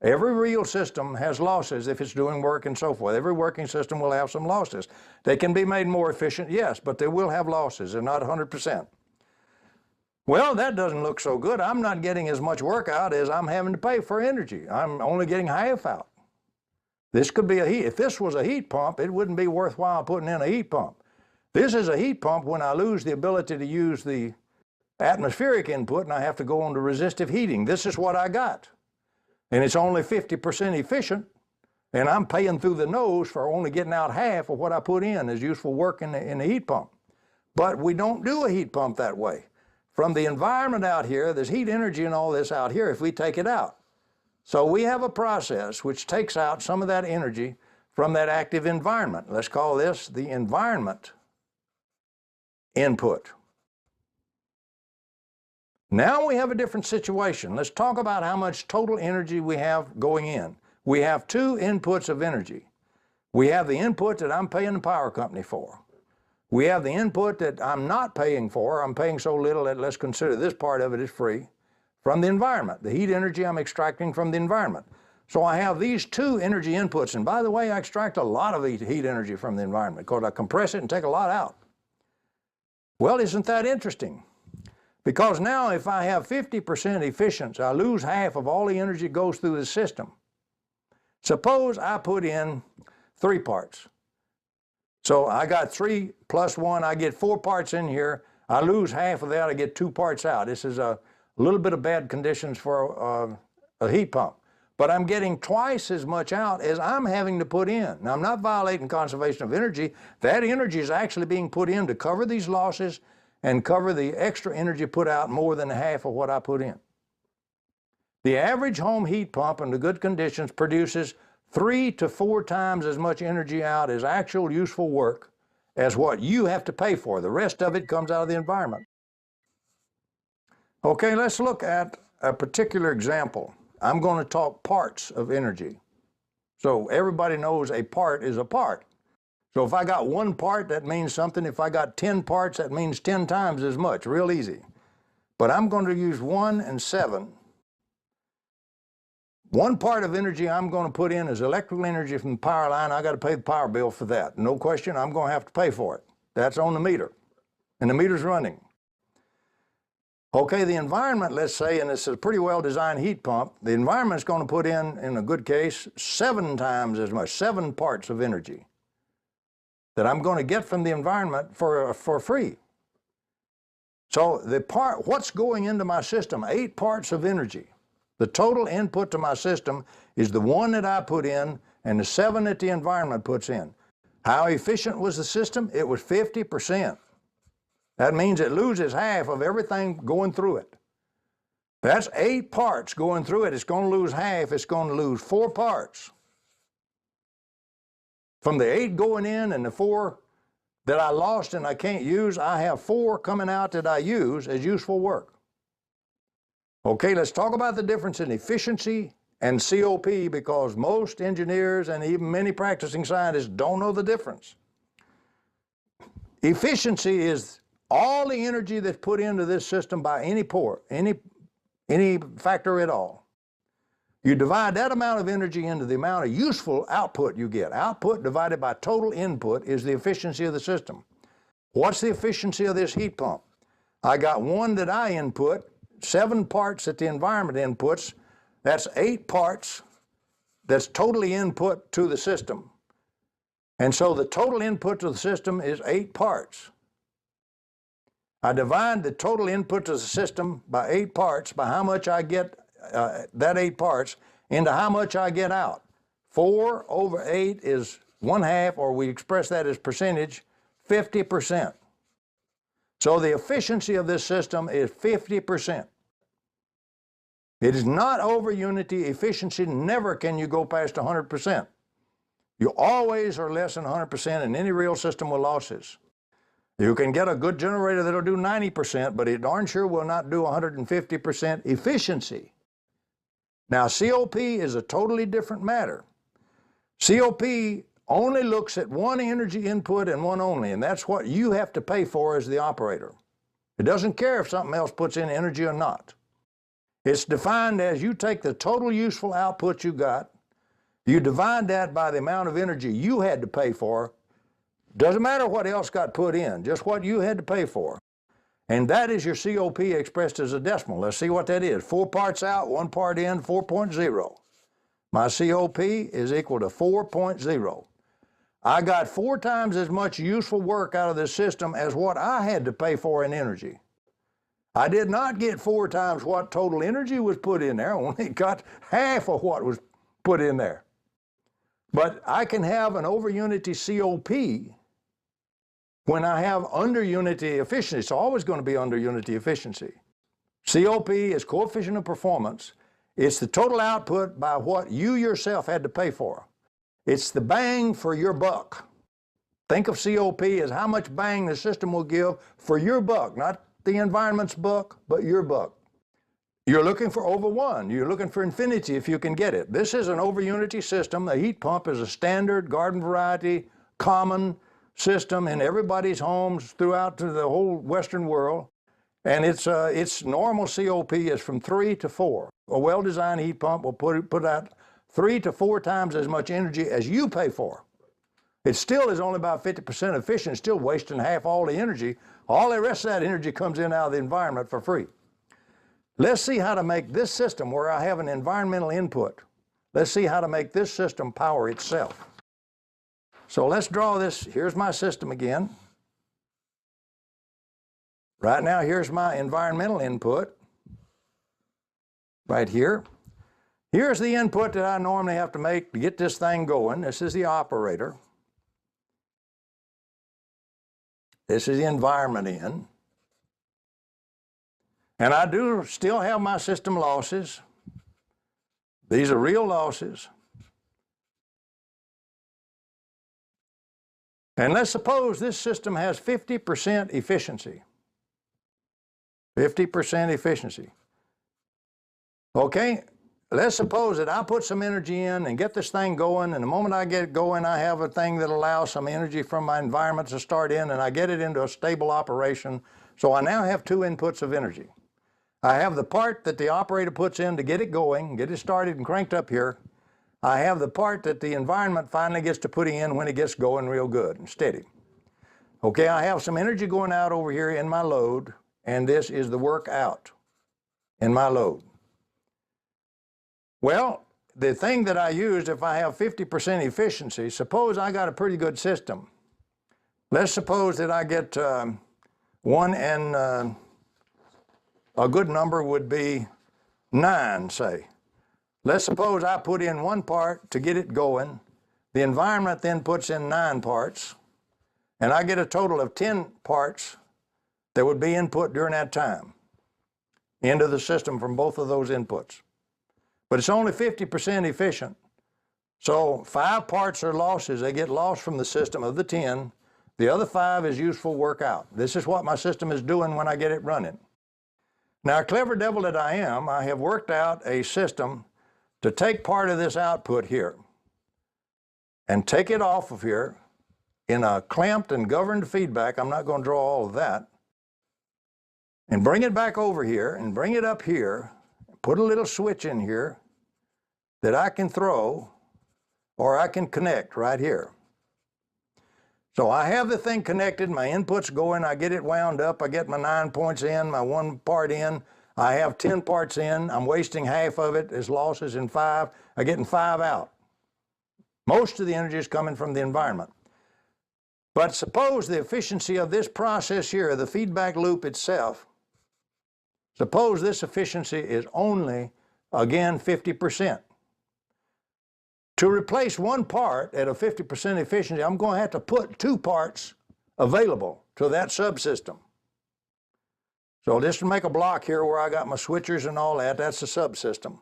Every real system has losses if it's doing work and so forth. Every working system will have some losses. They can be made more efficient, yes, but they will have losses. They're not 100%. Well, that doesn't look so good. I'm not getting as much work out as I'm having to pay for energy. I'm only getting half out. This could be a heat. If this was a heat pump, it wouldn't be worthwhile putting in a heat pump. This is a heat pump when I lose the ability to use the atmospheric input and I have to go on to resistive heating. This is what I got. And it's only 50% efficient, and I'm paying through the nose for only getting out half of what I put in as useful work in the heat pump. But we don't do a heat pump that way. From the environment out here, there's heat energy and all this out here if we take it out. So we have a process which takes out some of that energy from that active environment. Let's call this the environment input. Now we have a different situation. Let's talk about how much total energy we have going in. We have two inputs of energy. We have the input that I'm paying the power company for. We have the input that I'm not paying for. I'm paying so little that let's consider this part of it is free from the environment, the heat energy I'm extracting from the environment. So I have these two energy inputs, and by the way, I extract a lot of heat energy from the environment because I compress it and take a lot out. Well, isn't that interesting? Because now if I have 50% efficiency, I lose half of all the energy that goes through the system. Suppose I put in 3 parts. So I got 3 plus 1, I get 4 parts in here. I lose half of that, I get 2 parts out. This is a little bit of bad conditions for a heat pump. But I'm getting twice as much out as I'm having to put in. Now, I'm not violating conservation of energy. That energy is actually being put in to cover these losses and cover the extra energy put out more than half of what I put in. The average home heat pump under good conditions produces 3 to 4 times as much energy out as actual useful work as what you have to pay for. The rest of it comes out of the environment. Okay, let's look at a particular example. I'm going to talk parts of energy. So everybody knows a part is a part. So if I got 1 part, that means something. If I got 10 parts, that means 10 times as much. Real easy. But I'm going to use 1 and 7. 1 part of energy I'm going to put in is electrical energy from the power line. I got to pay the power bill for that. No question, I'm going to have to pay for it. That's on the meter. And the meter's running. Okay, the environment, let's say, and it's a pretty well-designed heat pump, the environment's going to put in a good case, 7 times as much, 7 parts of energy that I'm going to get from the environment for free. So what's going into my system, 8 parts of energy. The total input to my system is the 1 that I put in and the 7 that the environment puts in. How efficient was the system? It was 50%. That means it loses half of everything going through it. That's 8 parts going through it. It's going to lose half. It's going to lose 4 parts. From the 8 going in and the 4 that I lost and I can't use, I have 4 coming out that I use as useful work. Okay, let's talk about the difference in efficiency and COP, because most engineers and even many practicing scientists don't know the difference. Efficiency is all the energy that's put into this system by any port, any factor at all. You divide that amount of energy into the amount of useful output you get. Output divided by total input is the efficiency of the system. What's the efficiency of this heat pump? I got 1 that I input, 7 parts that the environment inputs. That's 8 parts that's totally input to the system. And so the total input to the system is 8 parts. I divide the total input to the system by 8 parts by how much I get, that 8 parts, into how much I get out. 4 over 8 is 1/2, or we express that as percentage, 50%. So the efficiency of this system is 50%. It is not over unity efficiency. Never can you go past 100%. You always are less than 100% in any real system with losses. You can get a good generator that'll do 90%, but it darn sure will not do 150% efficiency. Now, COP is a totally different matter. COP only looks at 1 energy input and 1 only, and that's what you have to pay for as the operator. It doesn't care if something else puts in energy or not. It's defined as you take the total useful output you got, you divide that by the amount of energy you had to pay for. Doesn't matter what else got put in, just what you had to pay for. And that is your COP expressed as a decimal. Let's see what that is. 4 parts out, 1 part in, 4.0. My COP is equal to 4.0. I got 4 times as much useful work out of this system as what I had to pay for in energy. I did not get 4 times what total energy was put in there. I only got half of what was put in there. But I can have an over unity COP when I have under unity efficiency. It's always going to be under unity efficiency. COP is coefficient of performance. It's the total output by what you yourself had to pay for. It's the bang for your buck. Think of COP as how much bang the system will give for your buck, not the environment's buck, but your buck. You're looking for over 1. You're looking for infinity if you can get it. This is an over unity system. The heat pump is a standard garden variety, common system in everybody's homes throughout the whole Western world. And its normal COP is from 3 to 4. A well-designed heat pump will put out 3 to 4 times as much energy as you pay for. It still is only about 50% efficient, still wasting half all the energy. All the rest of that energy comes in out of the environment for free. Let's see how to make this system where I have an environmental input. Let's see how to make this system power itself. So let's draw this. Here's my system again. Right now, here's my environmental input. Right here. Here's the input that I normally have to make to get this thing going. This is the operator. This is the environment in. And I do still have my system losses. These are real losses. And let's suppose this system has 50% efficiency. 50% efficiency. Okay, let's suppose that I put some energy in and get this thing going, and the moment I get it going, I have a thing that allows some energy from my environment to start in, and I get it into a stable operation. So I now have 2 inputs of energy. I have the part that the operator puts in to get it going, get it started and cranked up here. I have the part that the environment finally gets to put in when it gets going real good and steady. Okay, I have some energy going out over here in my load, and this is the work out in my load. Well, the thing that I used, if I have 50% efficiency, suppose I got a pretty good system. Let's suppose that I get 1 and a good number would be 9, say. Let's suppose I put in 1 part to get it going. The environment then puts in 9 parts, and I get a total of 10 parts that would be input during that time into the system from both of those inputs. But it's only 50% efficient. So 5 parts are losses. They get lost from the system of the 10. The other 5 is useful work out. This is what my system is doing when I get it running. Now, clever devil that I am, I have worked out a system to take part of this output here and take it off of here in a clamped and governed feedback. I'm not going to draw all of that. And bring it back over here and bring it up here, put a little switch in here that I can throw or I can connect right here. So I have the thing connected, my input's going, I get it wound up, I get my 9 points in, my 1 part in, I have 10 parts in, I'm wasting half of it as losses in 5, I'm getting 5 out. Most of the energy is coming from the environment. But suppose the efficiency of this process here, the feedback loop itself, suppose this efficiency is only, again, 50%. To replace 1 part at a 50% efficiency, I'm going to have to put 2 parts available to that subsystem. So just to make a block here where I got my switchers and all that, that's the subsystem.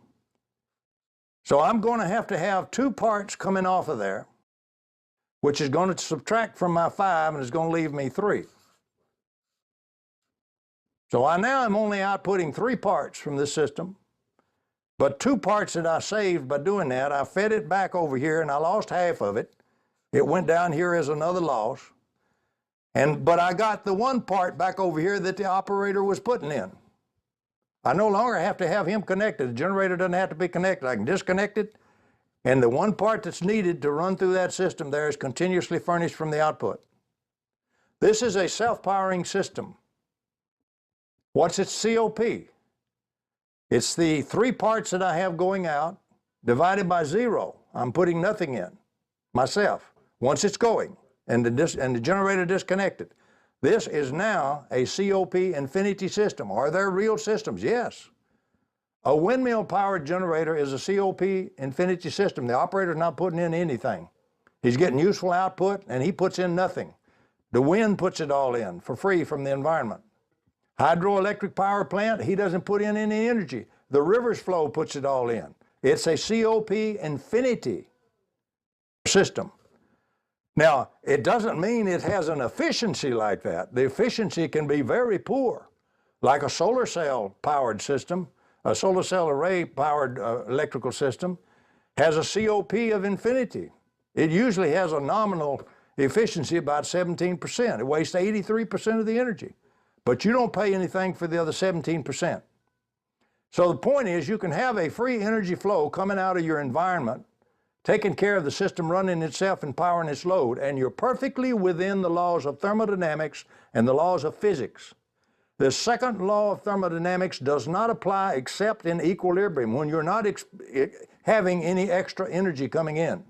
So I'm going to have 2 parts coming off of there, which is going to subtract from my 5 and is going to leave me 3. So now I'm only outputting 3 parts from this system. But 2 parts that I saved by doing that, I fed it back over here and I lost half of it. It went down here as another loss. But I got the 1 part back over here that the operator was putting in. I no longer have to have him connected. The generator doesn't have to be connected. I can disconnect it, and the 1 part that's needed to run through that system there is continuously furnished from the output. This is a self-powering system. What's its COP? It's the 3 parts that I have going out divided by 0. I'm putting nothing in myself once it's going and the generator disconnected. This is now a COP infinity system. Are there real systems? Yes. A windmill-powered generator is a COP infinity system. The operator's not putting in anything. He's getting useful output and he puts in nothing. The wind puts it all in for free from the environment. Hydroelectric power plant, he doesn't put in any energy. The river's flow puts it all in. It's a COP infinity system. Now, it doesn't mean it has an efficiency like that. The efficiency can be very poor, like a solar cell powered system, a solar cell array powered electrical system has a COP of infinity. It usually has a nominal efficiency about 17%. It wastes 83% of the energy. But you don't pay anything for the other 17%. So the point is, you can have a free energy flow coming out of your environment, taking care of the system running itself and powering its load, and you're perfectly within the laws of thermodynamics and the laws of physics. The second law of thermodynamics does not apply except in equilibrium, when you're not having any extra energy coming in.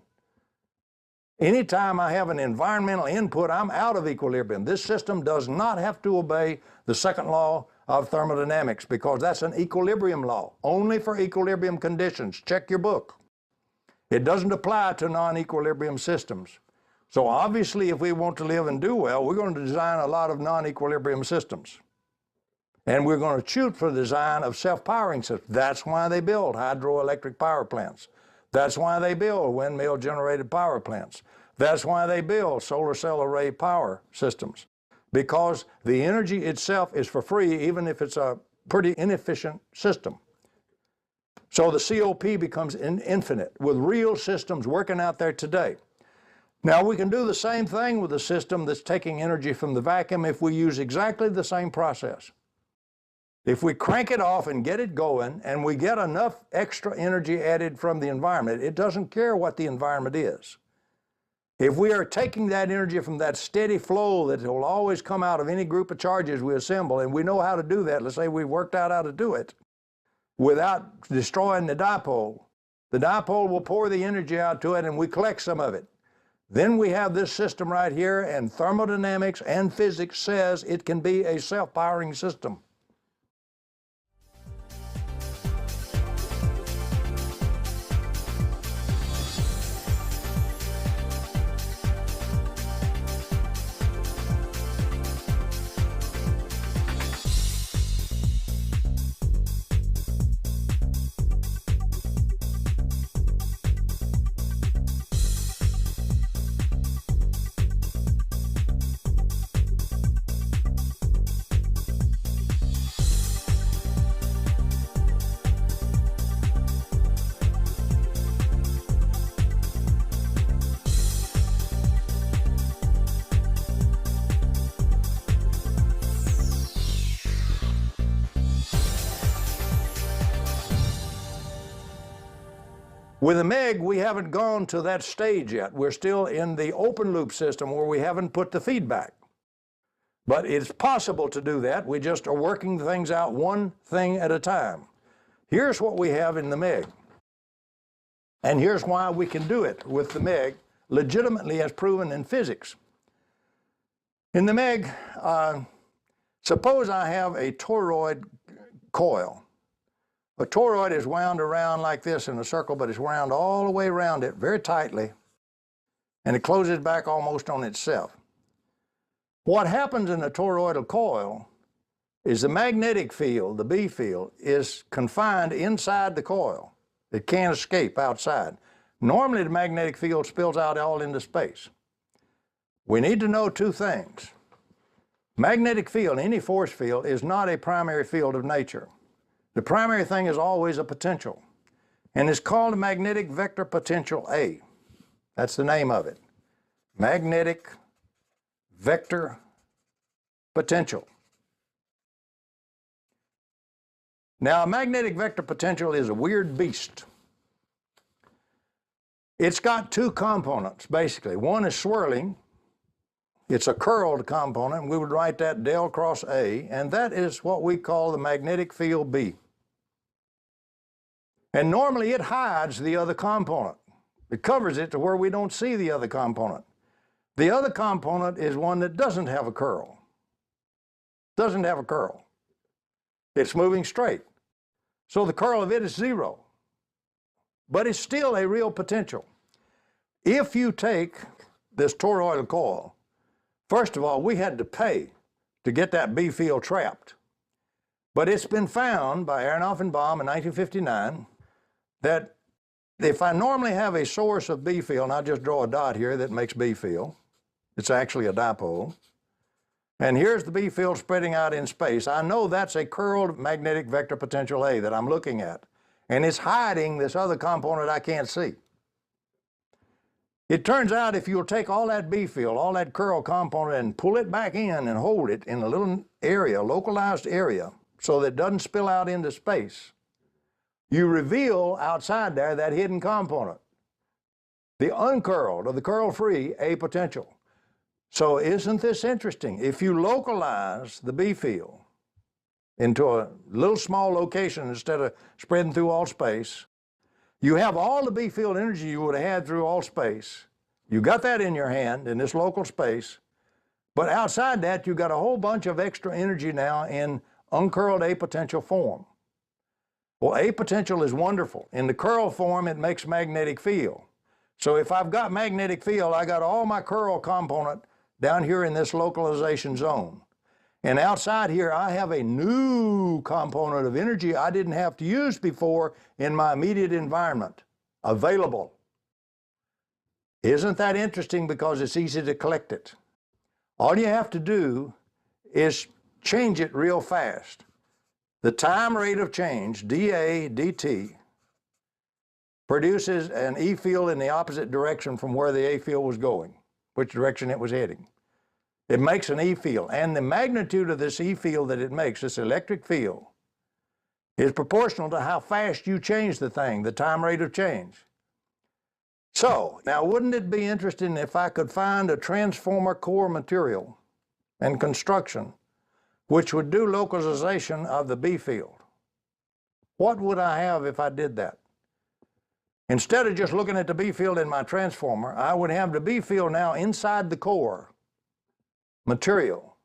Anytime I have an environmental input, I'm out of equilibrium. This system does not have to obey the second law of thermodynamics, because that's an equilibrium law, only for equilibrium conditions. Check your book. It doesn't apply to non-equilibrium systems. So obviously, if we want to live and do well, we're going to design a lot of non-equilibrium systems. And we're going to shoot for the design of self-powering systems. That's why they build hydroelectric power plants. That's why they build windmill-generated power plants. That's why they build solar cell array power systems, because the energy itself is for free, even if it's a pretty inefficient system. So the COP becomes infinite with real systems working out there today. Now we can do the same thing with a system that's taking energy from the vacuum if we use exactly the same process. If we crank it off and get it going, and we get enough extra energy added from the environment, it doesn't care what the environment is. If we are taking that energy from that steady flow that will always come out of any group of charges we assemble, and we know how to do that, let's say we've worked out how to do it, without destroying the dipole will pour the energy out to it, and we collect some of it. Then we have this system right here, and thermodynamics and physics says it can be a self-powering system. With the MEG, we haven't gone to that stage yet. We're still in the open loop system where we haven't put the feedback. But it's possible to do that. We just are working things out one thing at a time. Here's what we have in the MEG. And here's why we can do it with the MEG, legitimately as proven in physics. In the MEG, suppose I have a toroid coil. A toroid is wound around like this in a circle, but it's wound all the way around it very tightly, and it closes back almost on itself. What happens in a toroidal coil is the magnetic field, the B field, is confined inside the coil. It can't escape outside. Normally, the magnetic field spills out all into space. We need to know two things. Magnetic field, any force field, is not a primary field of nature. The primary thing is always a potential, and it's called a magnetic vector potential A. That's the name of it. Magnetic vector potential. Now, a magnetic vector potential is a weird beast. It's got two components, basically. One is swirling. It's a curled component, and we would write that del cross A, and that is what we call the magnetic field B. And normally it hides the other component. It covers it to where we don't see the other component. The other component is one that doesn't have a curl. Doesn't have a curl. It's moving straight. So the curl of it is zero. But it's still a real potential. If you take this toroidal coil, first of all, we had to pay to get that B field trapped. But it's been found by Aronoff and Baum in 1959 that if I normally have a source of B field, and I just draw a dot here that makes B field, it's actually a dipole, and here's the B field spreading out in space, I know that's a curled magnetic vector potential A that I'm looking at, and it's hiding this other component I can't see. It turns out if you'll take all that B field, all that curl component, and pull it back in and hold it in a little area, localized area, so that it doesn't spill out into space, you reveal outside there that hidden component, the uncurled or the curl-free A potential. So isn't this interesting? If you localize the B field into a little small location instead of spreading through all space, you have all the B field energy you would have had through all space. You got that in your hand in this local space, but outside that you got a whole bunch of extra energy now in uncurled A potential form. Well, A potential is wonderful. In the curl form, it makes magnetic field. So if I've got magnetic field, I got all my curl component down here in this localization zone. And outside here, I have a new component of energy I didn't have to use before in my immediate environment, available. Isn't that interesting? Because it's easy to collect it. All you have to do is change it real fast. The time rate of change, dA dt, produces an E field in the opposite direction from where the A field was going, which direction it was heading. It makes an E field, and the magnitude of this E field that it makes, this electric field, is proportional to how fast you change the thing, the time rate of change. So, now wouldn't it be interesting if I could find a transformer core material and construction which would do localization of the B field? What would I have if I did that? Instead of just looking at the B field in my transformer, I would have the B field now inside the core material.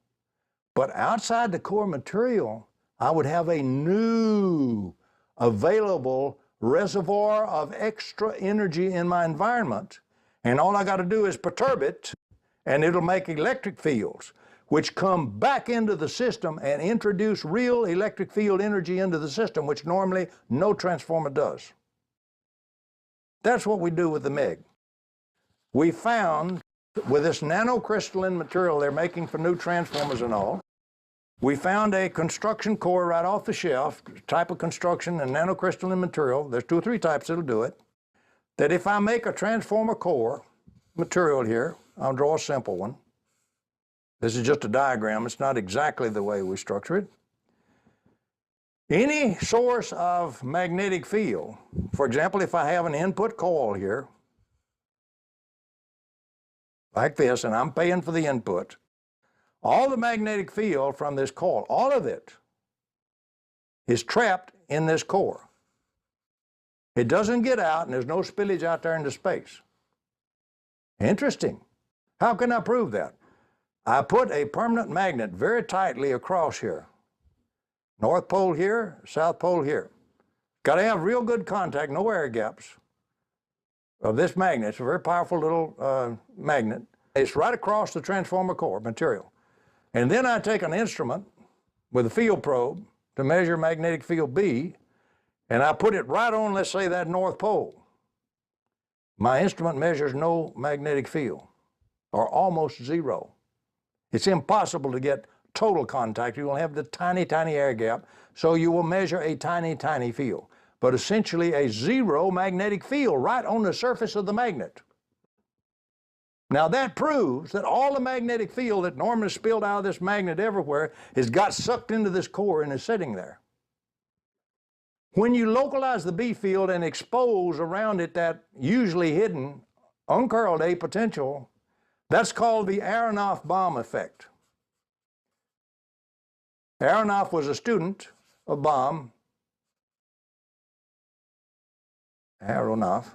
But outside the core material, I would have a new available reservoir of extra energy in my environment. And all I got to do is perturb it, and it'll make electric fields, which come back into the system and introduce real electric field energy into the system, which normally no transformer does. That's what we do with the MEG. We found with this nanocrystalline material they're making for new transformers and all, we found a construction core right off the shelf, type of construction and nanocrystalline material, there's 2 or 3 types that'll do it, that if I make a transformer core material here, I'll draw a simple one. This is just a diagram, it's not exactly the way we structure it. Any source of magnetic field, for example, if I have an input coil here, like this, and I'm paying for the input, all the magnetic field from this coil, all of it, is trapped in this core. It doesn't get out, and there's no spillage out there into space. Interesting. How can I prove that? I put a permanent magnet very tightly across here. North pole here, south pole here. Got to have real good contact, no air gaps of this magnet. It's a very powerful little magnet. It's right across the transformer core material. And then I take an instrument with a field probe to measure magnetic field B, and I put it right on, let's say, that north pole. My instrument measures no magnetic field, or almost zero. It's impossible to get total contact. You will have the tiny, tiny air gap, so you will measure a tiny, tiny field. But essentially a zero magnetic field right on the surface of the magnet. Now that proves that all the magnetic field that normally spilled out of this magnet everywhere has got sucked into this core and is sitting there. When you localize the B field and expose around it that usually hidden, uncurled A potential, that's called the Aronoff bomb effect. Aronoff was a student of Bohm. Aronoff.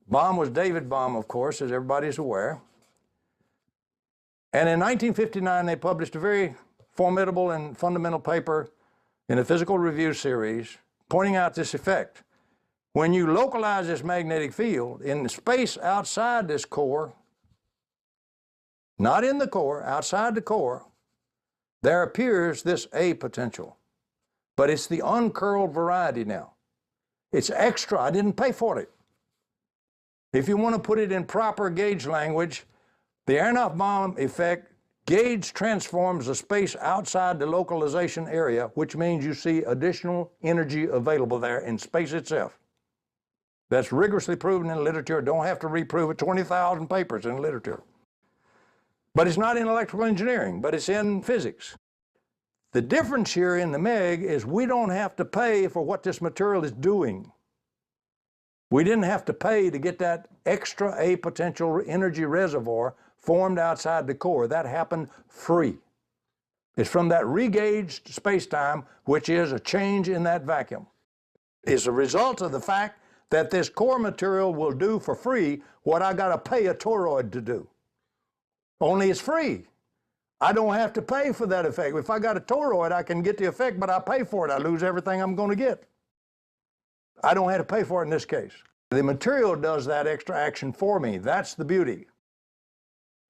Bohm was David Bohm, of course, as everybody's aware. And in 1959, they published a very formidable and fundamental paper in a physical review series pointing out this effect. When you localize this magnetic field in the space outside this core, not in the core, outside the core, there appears this A potential. But it's the uncurled variety now. It's extra. I didn't pay for it. If you want to put it in proper gauge language, the Aronoff bomb effect gauge transforms the space outside the localization area, which means you see additional energy available there in space itself. That's rigorously proven in the literature. Don't have to reprove it. 20,000 papers in the literature. But it's not in electrical engineering, but it's in physics. The difference here in the MEG is we don't have to pay for what this material is doing. We didn't have to pay to get that extra A potential energy reservoir formed outside the core. That happened free. It's from that regauged space-time, which is a change in that vacuum. It's a result of the fact that this core material will do for free what I got to pay a toroid to do. Only it's free. I don't have to pay for that effect. If I got a toroid, I can get the effect, but I pay for it. I lose everything I'm going to get. I don't have to pay for it in this case. The material does that extra action for me. That's the beauty.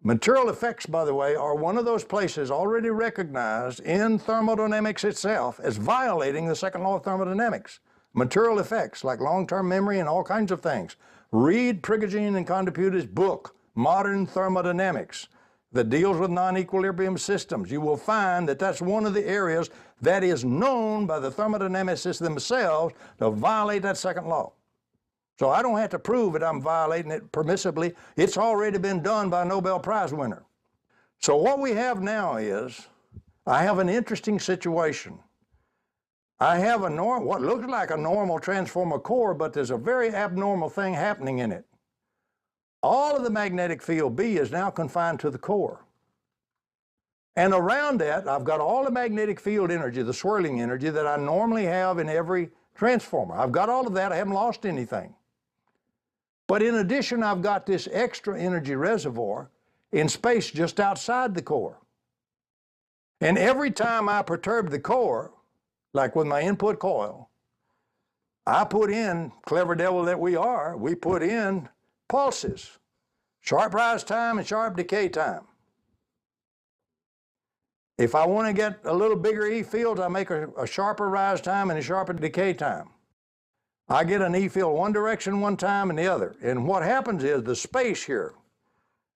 Material effects, by the way, are one of those places already recognized in thermodynamics itself as violating the second law of thermodynamics. Material effects, like long-term memory and all kinds of things. Read Prigogine and Condiputi's book, Modern Thermodynamics, that deals with non-equilibrium systems. You will find that that's one of the areas that is known by the thermodynamicists themselves to violate that second law. So I don't have to prove that I'm violating it permissibly. It's already been done by a Nobel Prize winner. So what we have now is, I have an interesting situation. I have what looks like a normal transformer core, but there's a very abnormal thing happening in it. All of the magnetic field B is now confined to the core. And around that, I've got all the magnetic field energy, the swirling energy that I normally have in every transformer. I've got all of that. I haven't lost anything. But in addition, I've got this extra energy reservoir in space just outside the core. And every time I perturb the core, like with my input coil, I put in, clever devil that we are, we put in pulses, sharp rise time and sharp decay time. If I want to get a little bigger E fields, I make a sharper rise time and a sharper decay time. I get an E field one direction one time and the other. And what happens is the space here,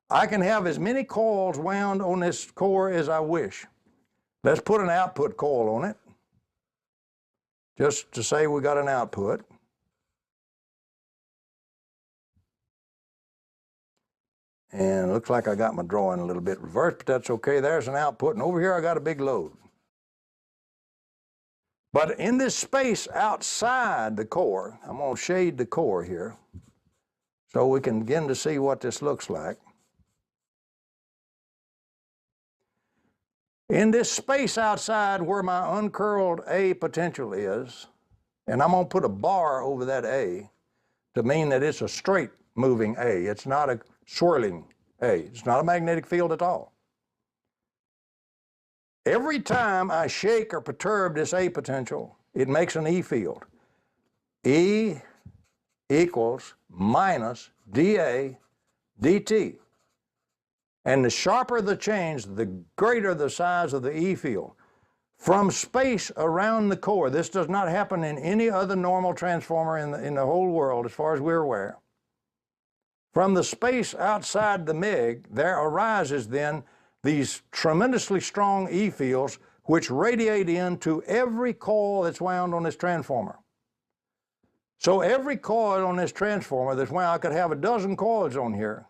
I can have as many coils wound on this core as I wish. Let's put an output coil on it, just to say we got an output. And it looks like I got my drawing a little bit reversed, but that's okay. There's an output, and over here I got a big load. But in this space outside the core, I'm going to shade the core here so we can begin to see what this looks like. In this space outside where my uncurled A potential is, and I'm going to put a bar over that A to mean that it's a straight moving A. It's not a swirling A. It's not a magnetic field at all. Every time I shake or perturb this A potential, it makes an E field. E equals minus dA dt. And the sharper the change, the greater the size of the E field. From space around the core, this does not happen in any other normal transformer in the whole world as far as we're aware. From the space outside the MEG, there arises then these tremendously strong E fields which radiate into every coil that's wound on this transformer. So every coil on this transformer that's wound, I could have a dozen coils on here.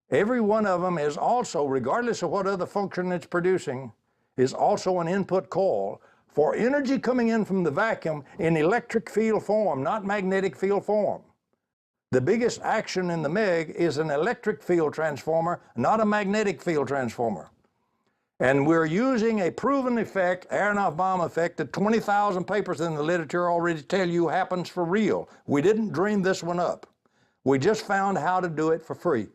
Every one of them is also, regardless of what other function it's producing, is also an input coil for energy coming in from the vacuum in electric field form, not magnetic field form. The biggest action in the MEG is an electric field transformer, not a magnetic field transformer. And we're using a proven effect, Aronoff-Bohm effect, that 20,000 papers in the literature already tell you happens for real. We didn't dream this one up. We just found how to do it for free.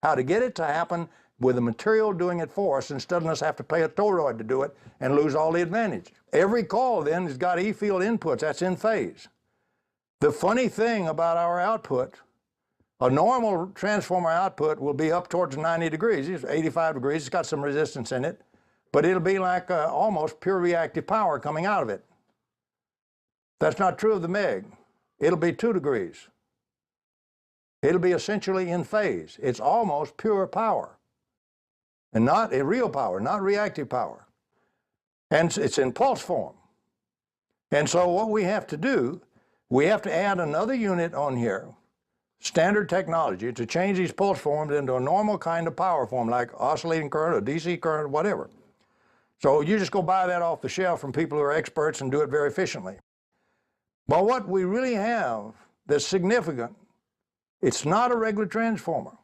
How to get it to happen with the material doing it for us instead of us have to pay a toroid to do it and lose all the advantage. Every coil then has got E field inputs, that's in phase. The funny thing about our output, a normal transformer output will be up towards 90 degrees. It's 85 degrees. It's got some resistance in it, but it'll be like almost pure reactive power coming out of it. That's not true of the MEG. It'll be 2 degrees. It'll be essentially in phase. It's almost pure power, and not a real power, not reactive power. And it's in pulse form. And so what we have to do We have to add another unit on here, standard technology, to change these pulse forms into a normal kind of power form, like oscillating current or DC current or whatever. So you just go buy that off the shelf from people who are experts and do it very efficiently. But what we really have that's significant, it's not a regular transformer.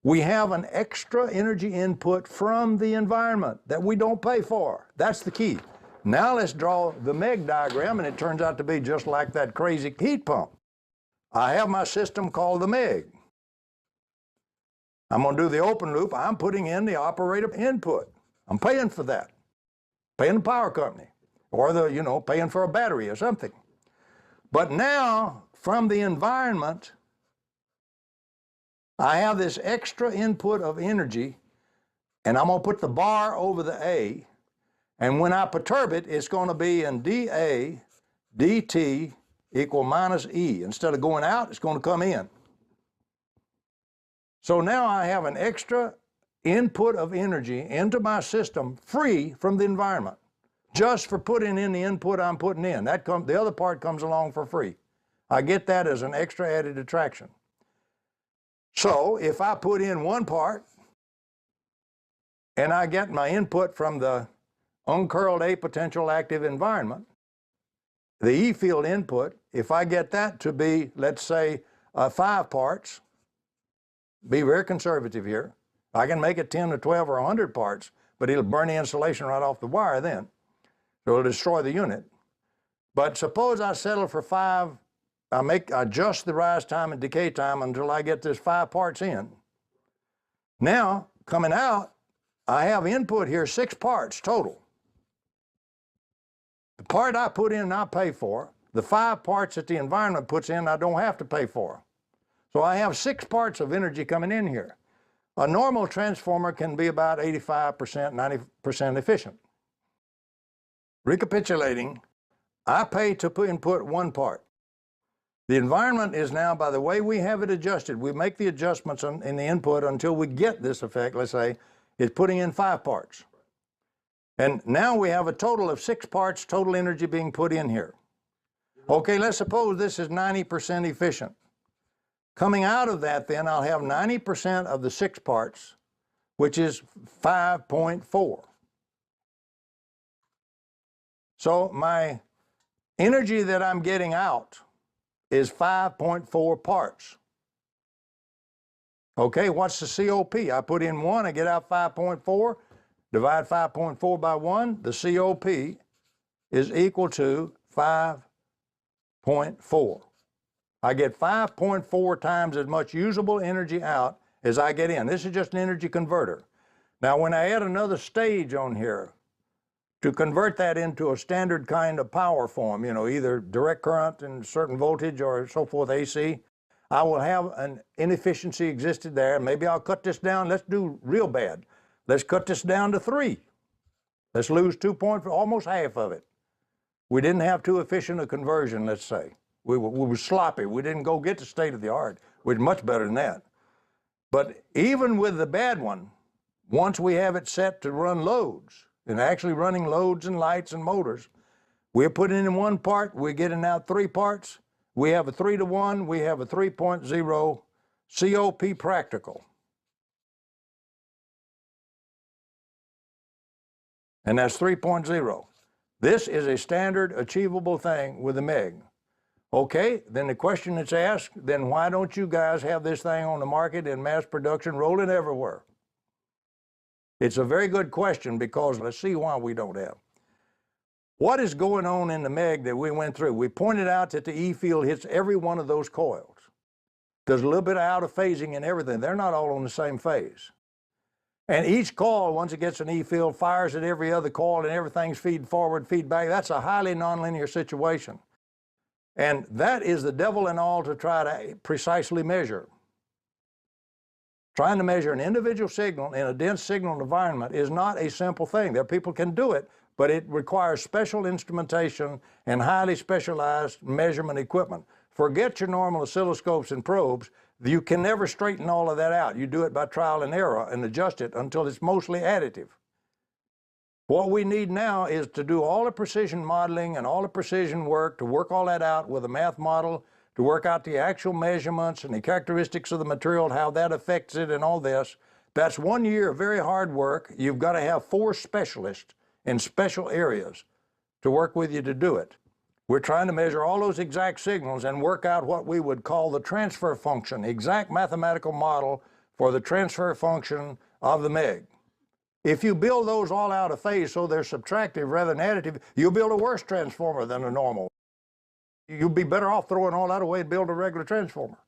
We have an extra energy input from the environment that we don't pay for. That's the key. Now let's draw the MEG diagram, and it turns out to be just like that crazy heat pump. I have my system called the MEG. I'm going to do the open loop. I'm putting in the operator input. I'm paying for that. Paying the power company, or paying for a battery or something. But now, from the environment, I have this extra input of energy, and I'm going to put the bar over the A, and when I perturb it, it's going to be in dA dt equal minus E. Instead of going out, it's going to come in. So now I have an extra input of energy into my system free from the environment, just for putting in the input I'm putting in. The other part comes along for free. I get that as an extra added attraction. So if I put in one part and I get my input from the uncurled apotential active environment, the E field input, if I get that to be, let's say, 5 parts, be very conservative here. I can make it 10 or 12 or 100 parts, but it'll burn the insulation right off the wire then. So it'll destroy the unit. But suppose I settle for 5, I adjust the rise time and decay time until I get this 5 parts in. Now, coming out, I have input here 6 parts total. The part I put in, I pay for. The 5 parts that the environment puts in, I don't have to pay for. So I have 6 parts of energy coming in here. A normal transformer can be about 85%, 90% efficient. Recapitulating, I pay to input 1 part. The environment is now, by the way we have it adjusted, we make the adjustments in the input until we get this effect, let's say, it's putting in 5 parts. And now we have a total of 6 parts, total energy being put in here. Okay, let's suppose this is 90% efficient. Coming out of that then, I'll have 90% of the 6 parts, which is 5.4. So my energy that I'm getting out is 5.4 parts. Okay, what's the COP? I put in 1, I get out 5.4, divide 5.4 by 1, the COP is equal to 5.4. I get 5.4 times as much usable energy out as I get in. This is just an energy converter. Now when I add another stage on here to convert that into a standard kind of power form, either direct current and certain voltage or so forth, AC, I will have an inefficiency existed there. Maybe I'll cut this down. Let's do real bad. Let's cut this down to 3. Let's lose 2.4, almost half of it. We didn't have too efficient a conversion, let's say. We were sloppy. We didn't go get the state of the art. We're much better than that. But even with the bad one, once we have it set to run loads, and actually running loads and lights and motors, we're putting in 1 part, we're getting out 3 parts. We have a 3-to-1, we have a 3.0 COP practical. And that's 3.0. This is a standard achievable thing with the MEG. Okay, then the question that's asked, then why don't you guys have this thing on the market in mass production, rolling everywhere? It's a very good question, because let's see why we don't have. What is going on in the MEG that we went through? We pointed out that the E field hits every one of those coils. There's a little bit of out of phasing in everything. They're not all on the same phase. And each coil, once it gets an E field, fires at every other coil, and everything's feed forward, feed back. That's a highly nonlinear situation. And that is the devil and all to try to precisely measure. Trying to measure an individual signal in a dense signal environment is not a simple thing. There are people can do it, but it requires special instrumentation and highly specialized measurement equipment. Forget your normal oscilloscopes and probes. You can never straighten all of that out. You do it by trial and error and adjust it until it's mostly additive. What we need now is to do all the precision modeling and all the precision work, to work all that out with a math model, to work out the actual measurements and the characteristics of the material, how that affects it and all this. That's 1 year of very hard work. You've got to have 4 specialists in special areas to work with you to do it. We're trying to measure all those exact signals and work out what we would call the transfer function, exact mathematical model for the transfer function of the MEG. If you build those all out of phase so they're subtractive rather than additive, you'll build a worse transformer than a normal. You'll be better off throwing all that away and build a regular transformer.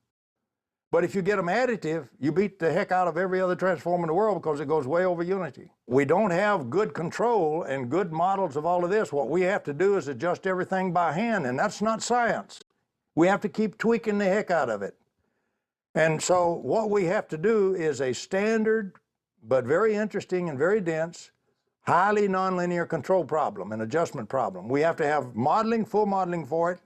But if you get them additive, you beat the heck out of every other transformer in the world because it goes way over unity. We don't have good control and good models of all of this. What we have to do is adjust everything by hand, and that's not science. We have to keep tweaking the heck out of it. And so what we have to do is a standard, but very interesting and very dense, highly nonlinear control problem, an adjustment problem. We have to have modeling, full modeling for it.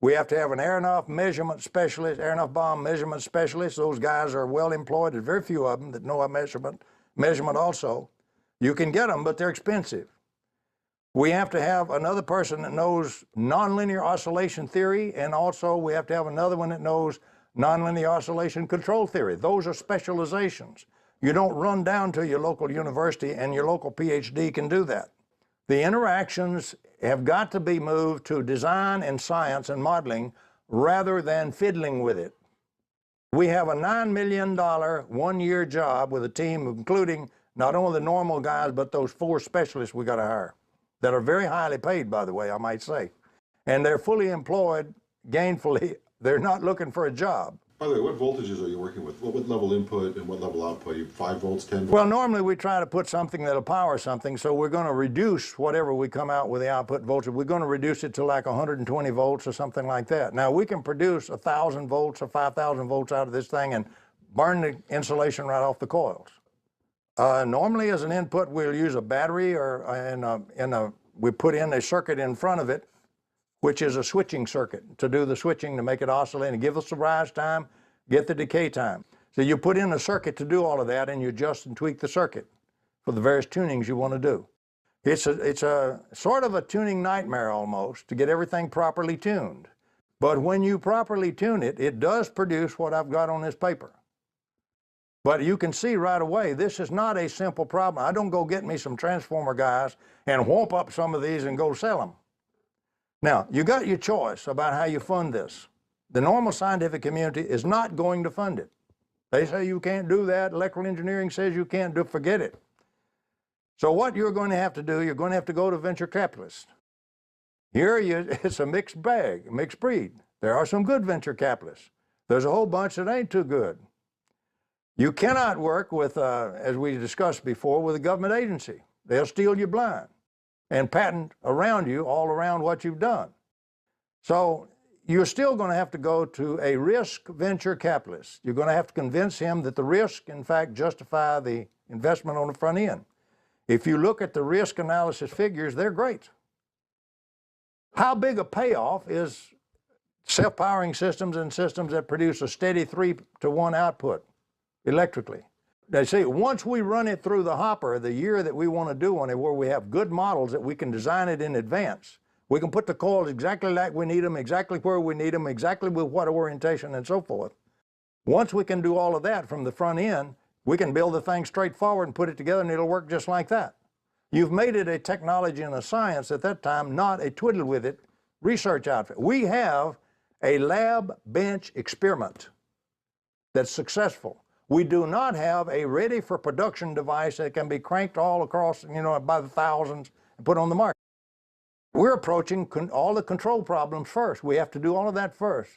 We have to have an Aronoff measurement specialist, Aronoff bomb measurement specialist. Those guys are well employed. There's very few of them that know a measurement also. You can get them, but they're expensive. We have to have another person that knows nonlinear oscillation theory, and also we have to have another one that knows nonlinear oscillation control theory. Those are specializations. You don't run down to your local university and your local PhD can do that. The interactions have got to be moved to design and science and modeling rather than fiddling with it. We have a $9 million 1-year job with a team including not only the normal guys, but those 4 specialists we got to hire that are very highly paid, by the way, I might say. And they're fully employed gainfully. They're not looking for a job. By the way, what voltages are you working with? What level input and what level output? You 5 volts, 10 volts? Well, normally we try to put something that'll power something, so we're going to reduce whatever we come out with the output voltage. We're going to reduce it to like 120 volts or something like that. Now, we can produce 1,000 volts or 5,000 volts out of this thing and burn the insulation right off the coils. Normally, as an input, we'll use a battery or we put in a circuit in front of it, which is a switching circuit to do the switching to make it oscillate and give us the rise time, get the decay time. So you put in a circuit to do all of that and you adjust and tweak the circuit for the various tunings you want to do. It's a sort of a tuning nightmare almost to get everything properly tuned. But when you properly tune it, it does produce what I've got on this paper. But you can see right away, this is not a simple problem. I don't go get me some transformer guys and whomp up some of these and go sell them. Now, you got your choice about how you fund this. The normal scientific community is not going to fund it. They say you can't do that. Electrical engineering says you can't do it. Forget it. So what you're going to have to do, you're going to have to go to venture capitalists. It's a mixed bag, a mixed breed. There are some good venture capitalists. There's a whole bunch that ain't too good. You cannot work with, as we discussed before, with a government agency. They'll steal you blind and patent around you, all around what you've done. So you're still going to have to go to a risk venture capitalist. You're going to have to convince him that the risk, in fact, justify the investment on the front end. If you look at the risk analysis figures, they're great. How big a payoff is self-powering systems and systems that produce a steady 3-to-1 output electrically? They say once we run it through the hopper, the year that we want to do on it, where we have good models that we can design it in advance, we can put the coils exactly like we need them, exactly where we need them, exactly with what orientation and so forth. Once we can do all of that from the front end, we can build the thing straightforward and put it together and it'll work just like that. You've made it a technology and a science at that time, not a twiddle with it research outfit. We have a lab bench experiment that's successful. We do not have a ready for production device that can be cranked all across, by the thousands and put on the market. We're approaching all the control problems first. We have to do all of that first.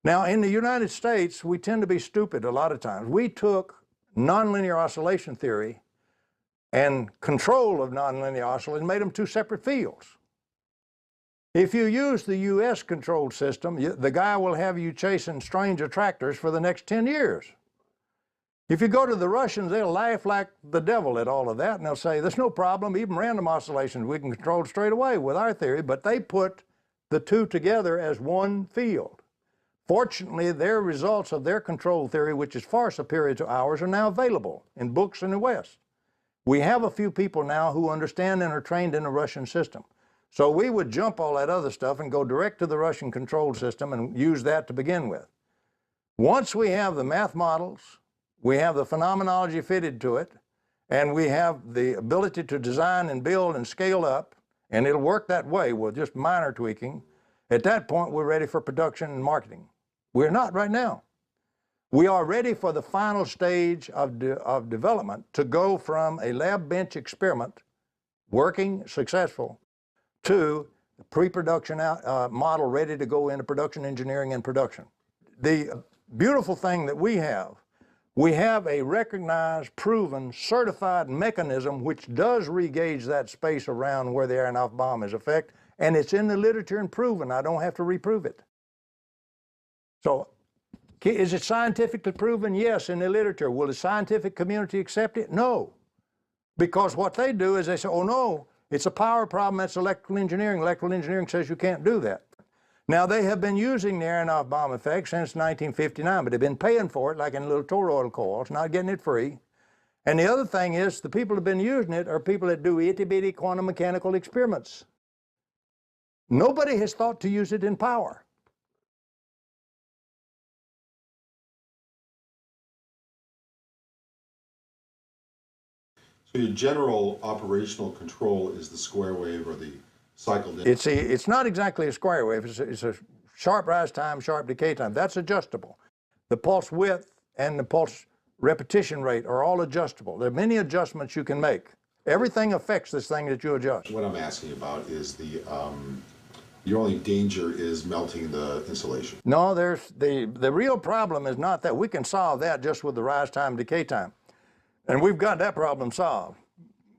Now, in the United States, we tend to be stupid a lot of times. We took nonlinear oscillation theory and control of nonlinear oscillation and made them 2 separate fields. If you use the U.S. controlled system, the guy will have you chasing strange attractors for the next 10 years. If you go to the Russians, they'll laugh like the devil at all of that, and they'll say, there's no problem, even random oscillations we can control straight away with our theory, but they put the 2 together as one field. Fortunately, their results of their control theory, which is far superior to ours, are now available in books in the West. We have a few people now who understand and are trained in the Russian system. So we would jump all that other stuff and go direct to the Russian control system and use that to begin with. Once we have the math models, we have the phenomenology fitted to it, and we have the ability to design and build and scale up, and it'll work that way with just minor tweaking, at that point we're ready for production and marketing. We're not right now. We are ready for the final stage of development to go from a lab bench experiment, working successful, to the pre-production model ready to go into production engineering and production. The beautiful thing that we have a recognized, proven, certified mechanism which does re-gauge that space around where the Aronoff bomb is effect, and it's in the literature and proven. I don't have to reprove it. So, is it scientifically proven? Yes, in the literature. Will the scientific community accept it? No. Because what they do is they say, oh no, it's a power problem, that's electrical engineering. Electrical engineering says you can't do that. Now, they have been using the Aronoff bomb effect since 1959, but they've been paying for it like in little toroidal coils, not getting it free. And the other thing is, the people who have been using it are people that do itty-bitty quantum mechanical experiments. Nobody has thought to use it in power. So your general operational control is the square wave or the cycled in? It's not exactly a square wave. It's a sharp rise time, sharp decay time. That's adjustable. The pulse width and the pulse repetition rate are all adjustable. There are many adjustments you can make. Everything affects this thing that you adjust. What I'm asking about is your only danger is melting the insulation. No, the real problem is not that. We can solve that just with the rise time, decay time. And we've got that problem solved.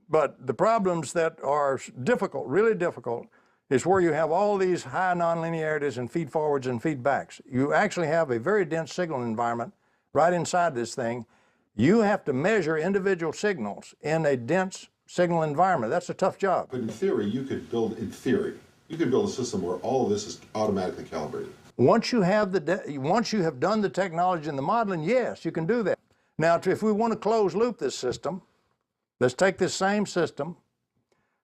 But the problems that are difficult, really difficult, is where you have all these high nonlinearities and feed forwards and feedbacks. You actually have a very dense signal environment right inside this thing. You have to measure individual signals in a dense signal environment. That's a tough job. But in theory, you could build a system where all of this is automatically calibrated. Once you have done the technology and the modeling, yes, you can do that. Now, if we want to close loop this system, let's take this same system,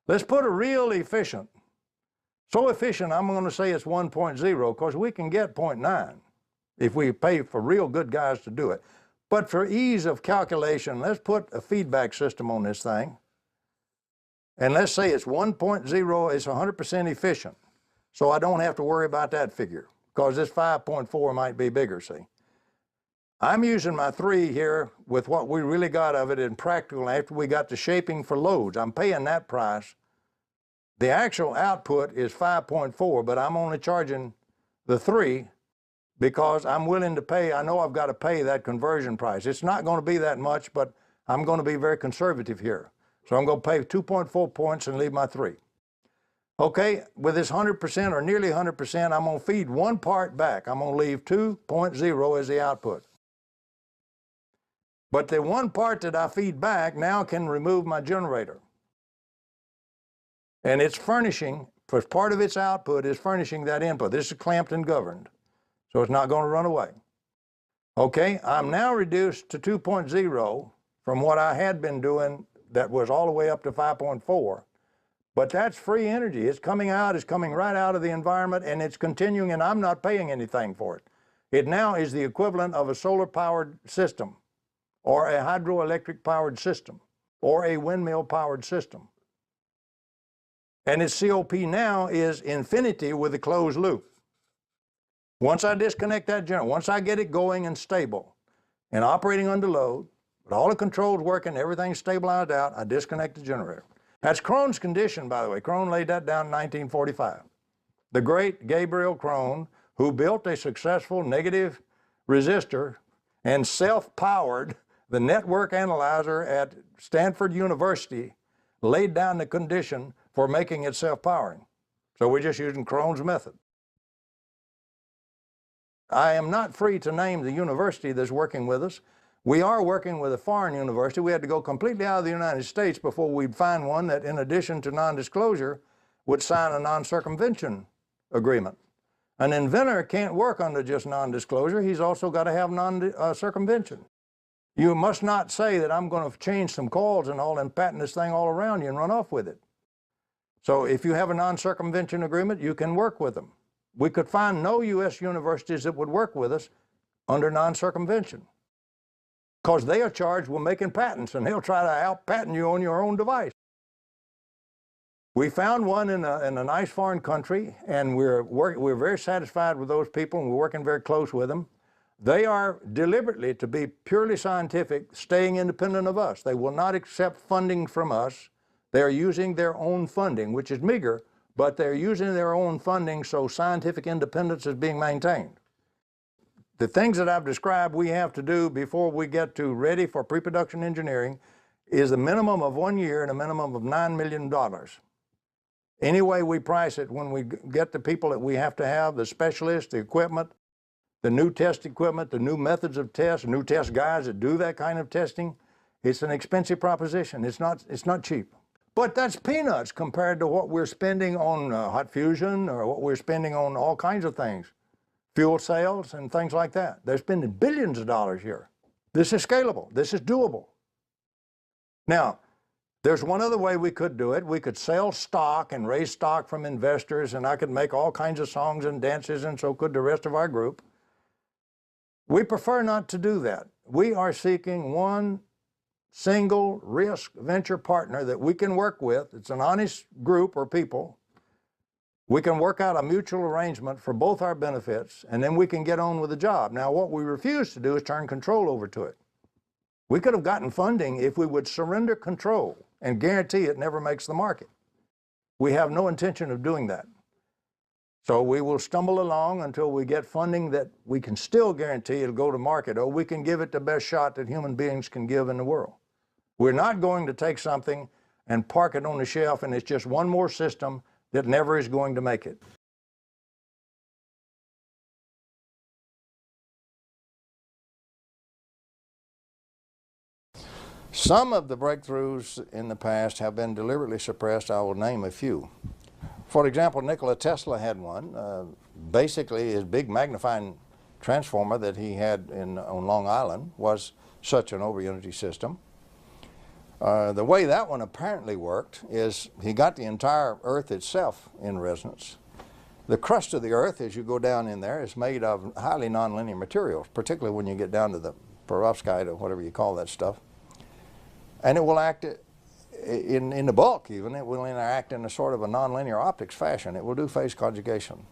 let's put a real efficient, so efficient I'm going to say it's 1.0 because we can get 0.9 if we pay for real good guys to do it. But for ease of calculation, let's put a feedback system on this thing. And let's say it's 1.0, it's 100% efficient. So I don't have to worry about that figure because this 5.4 might be bigger, see. I'm using my 3 here with what we really got of it in practical after we got the shaping for loads. I'm paying that price. The actual output is 5.4, but I'm only charging the 3 because I'm willing to pay, I know I've got to pay that conversion price. It's not going to be that much, but I'm going to be very conservative here. So I'm going to pay 2.4 points and leave my 3. Okay, with this 100% or nearly 100%, I'm going to feed one part back. I'm going to leave 2.0 as the output. But the one part that I feed back now can remove my generator. And it's furnishing, for part of its output is furnishing that input. This is clamped and governed, so it's not going to run away. Okay, I'm now reduced to 2.0 from what I had been doing that was all the way up to 5.4. But that's free energy. It's coming out, it's coming right out of the environment, and it's continuing, and I'm not paying anything for it. It now is the equivalent of a solar-powered system, or a hydroelectric-powered system, or a windmill-powered system. And its COP now is infinity with a closed loop. Once I disconnect that generator, once I get it going and stable and operating under load, with all the controls working, everything's stabilized out, I disconnect the generator. That's Krone's condition, by the way. Krone laid that down in 1945. The great Gabriel Krone, who built a successful negative resistor and self-powered the network analyzer at Stanford University, laid down the condition for making it self-powering. So we're just using Krone's method. I am not free to name the university that's working with us. We are working with a foreign university. We had to go completely out of the United States before we'd find one that, in addition to non-disclosure, would sign a non-circumvention agreement. An inventor can't work under just non-disclosure. He's also got to have non-circumvention. You must not say that I'm going to change some coils and all and patent this thing all around you and run off with it. So if you have a non-circumvention agreement, you can work with them. We could find no U.S. universities that would work with us under non-circumvention, because they are charged with making patents, and they'll try to out-patent you on your own device. We found one in a nice foreign country, and we're very satisfied with those people, and we're working very close with them. They are deliberately, to be purely scientific, staying independent of us. They will not accept funding from us. They are using their own funding, which is meager, but they're using their own funding, so scientific independence is being maintained. The things that I've described we have to do before we get to ready for pre-production engineering is a minimum of 1 year and a minimum of $9 million. Any way we price it, when we get the people that we have to have, the specialists, the equipment, the new test equipment, the new methods of test, new test guys that do that kind of testing, it's an expensive proposition. It's not cheap. But that's peanuts compared to what we're spending on hot fusion, or what we're spending on all kinds of things, fuel cells and things like that. They're spending billions of dollars here. This is scalable. This is doable. Now, there's one other way we could do it. We could sell stock and raise stock from investors, and I could make all kinds of songs and dances, and so could the rest of our group. We prefer not to do that. We are seeking one single risk venture partner that we can work with. It's an honest group or people. We can work out a mutual arrangement for both our benefits, and then we can get on with the job. Now, what we refuse to do is turn control over to it. We could have gotten funding if we would surrender control and guarantee it never makes the market. We have no intention of doing that. So we will stumble along until we get funding that we can still guarantee it'll go to market, or we can give it the best shot that human beings can give in the world. We're not going to take something and park it on the shelf and it's just one more system that never is going to make it. Some of the breakthroughs in the past have been deliberately suppressed. I will name a few. For example, Nikola Tesla had one. Basically, his big magnifying transformer that he had on Long Island was such an over-energy system. The way that one apparently worked is he got the entire Earth itself in resonance. The crust of the Earth, as you go down in there, is made of highly nonlinear materials, particularly when you get down to the perovskite or whatever you call that stuff. And it will act in the bulk even, it will interact in a sort of a nonlinear optics fashion. It will do phase conjugation.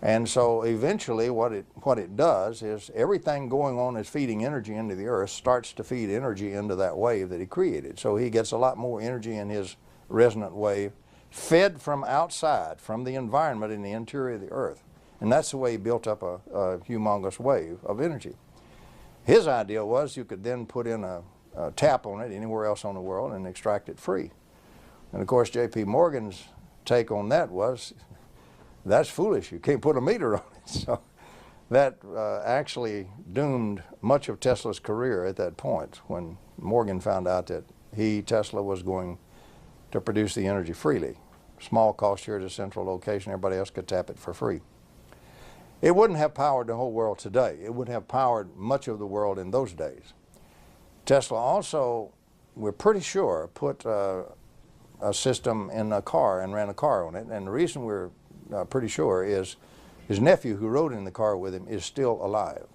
And so eventually what it does is everything going on is feeding energy into the Earth starts to feed energy into that wave that he created. So he gets a lot more energy in his resonant wave fed from outside, from the environment in the interior of the Earth. And that's the way he built up a humongous wave of energy. His idea was you could then put in a tap on it anywhere else on the world and extract it free. And of course J.P. Morgan's take on that was, that's foolish, you can't put a meter on it. So that actually doomed much of Tesla's career at that point, when Morgan found out that Tesla was going to produce the energy freely. Small cost here at a central location, everybody else could tap it for free. It wouldn't have powered the whole world today. It would have powered much of the world in those days. Tesla also, we're pretty sure, put a system in a car and ran a car on it. And the reason we're pretty sure is his nephew, who rode in the car with him, is still alive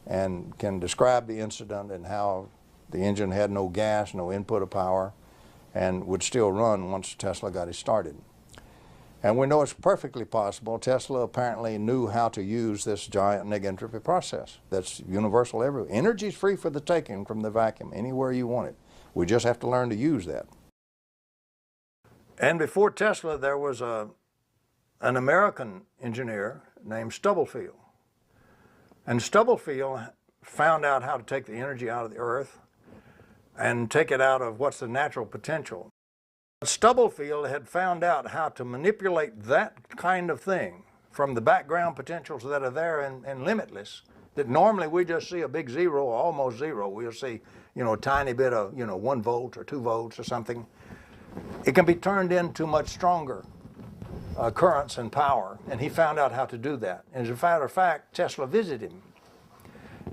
and can describe the incident and how the engine had no gas, no input of power, and would still run once Tesla got it started. And we know it's perfectly possible. Tesla apparently knew how to use this giant negentropy process that's universal everywhere. Energy is free for the taking from the vacuum, anywhere you want it. We just have to learn to use that. And before Tesla, there was an American engineer named Stubblefield. And Stubblefield found out how to take the energy out of the Earth and take it out of what's the natural potential. Stubblefield had found out how to manipulate that kind of thing from the background potentials that are there and limitless, that normally we just see a big zero or almost zero. We'll see, a tiny bit of, 1 volt or 2 volts or something. It can be turned into much stronger currents and power, and he found out how to do that. And as a matter of fact, Tesla visited him.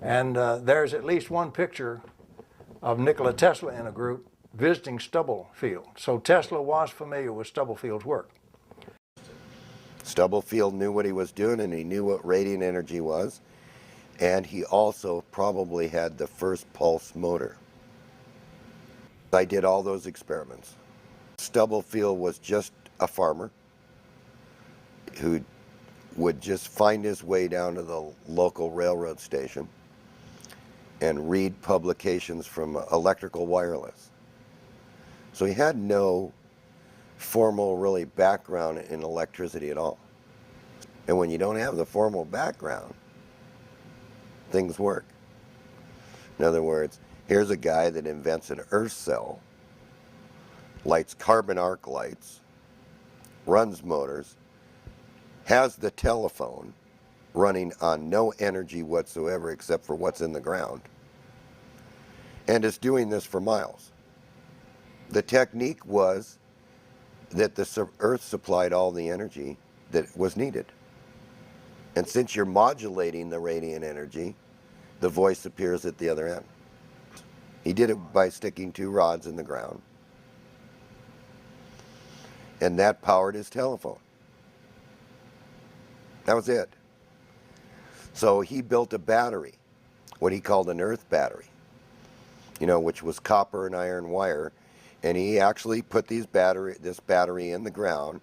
And there's at least one picture of Nikola Tesla in a group visiting Stubblefield. So Tesla was familiar with Stubblefield's work. Stubblefield knew what he was doing, and he knew what radiant energy was, and he also probably had the first pulse motor. I did all those experiments. Stubblefield was just a farmer who would just find his way down to the local railroad station and read publications from Electrical Wireless. So he had no formal really background in electricity at all. And when you don't have the formal background, things work. In other words, here's a guy that invents an earth cell, lights carbon arc lights, runs motors, has the telephone running on no energy whatsoever except for what's in the ground, and is doing this for miles. The technique was that the earth supplied all the energy that was needed. And since you're modulating the radiant energy, the voice appears at the other end. He did it by sticking 2 rods in the ground, and that powered his telephone. That was it. So he built a battery, what he called an earth battery, which was copper and iron wire, and he actually put this battery in the ground,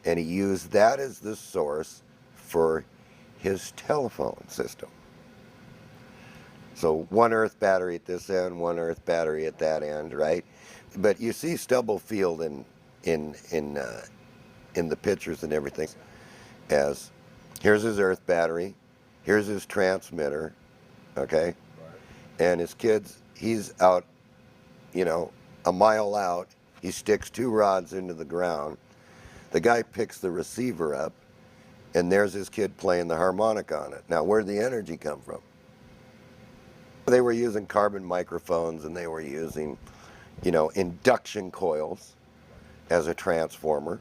and he used that as the source for his telephone system. So one earth battery at this end, one earth battery at that end, right? But you see Stubblefield in the pictures and everything as here's his earth battery, here's his transmitter, okay? And his kids, he's out, a mile out, he sticks 2 rods into the ground. The guy picks the receiver up, and there's his kid playing the harmonica on it. Now, where'd the energy come from? They were using carbon microphones, and they were using, induction coils as a transformer,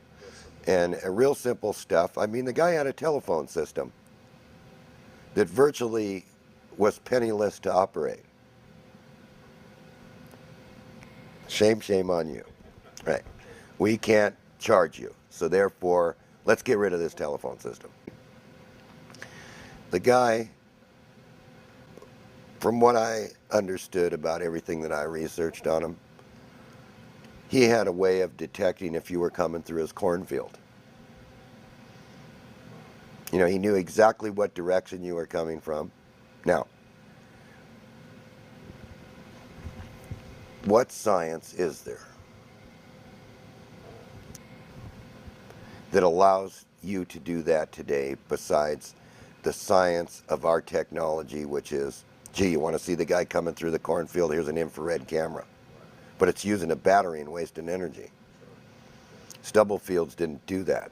and real simple stuff. I mean, the guy had a telephone system that virtually was penniless to operate. Shame on you. Right. We can't charge you, so therefore, let's get rid of this telephone system. The guy, from what I understood about everything that I researched on him, he had a way of detecting if you were coming through his cornfield. He knew exactly what direction you were coming from. Now, what science is there that allows you to do that today besides the science of our technology, which is, gee, you want to see the guy coming through the cornfield? Here's an infrared camera. But it's using a battery and wasting energy. Stubblefields didn't do that.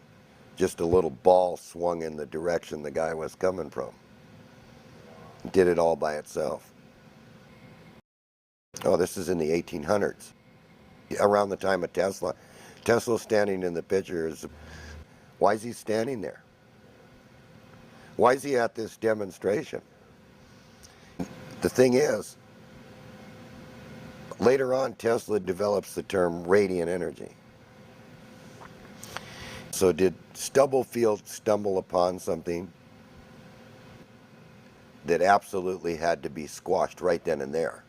Just a little ball swung in the direction the guy was coming from. Did it all by itself. Oh, this is in the 1800s. Around the time of Tesla. Tesla's standing in the picture. Why is he standing there? Why is he at this demonstration? The thing is, later on, Tesla develops the term radiant energy. So did Stubblefield stumble upon something that absolutely had to be squashed right then and there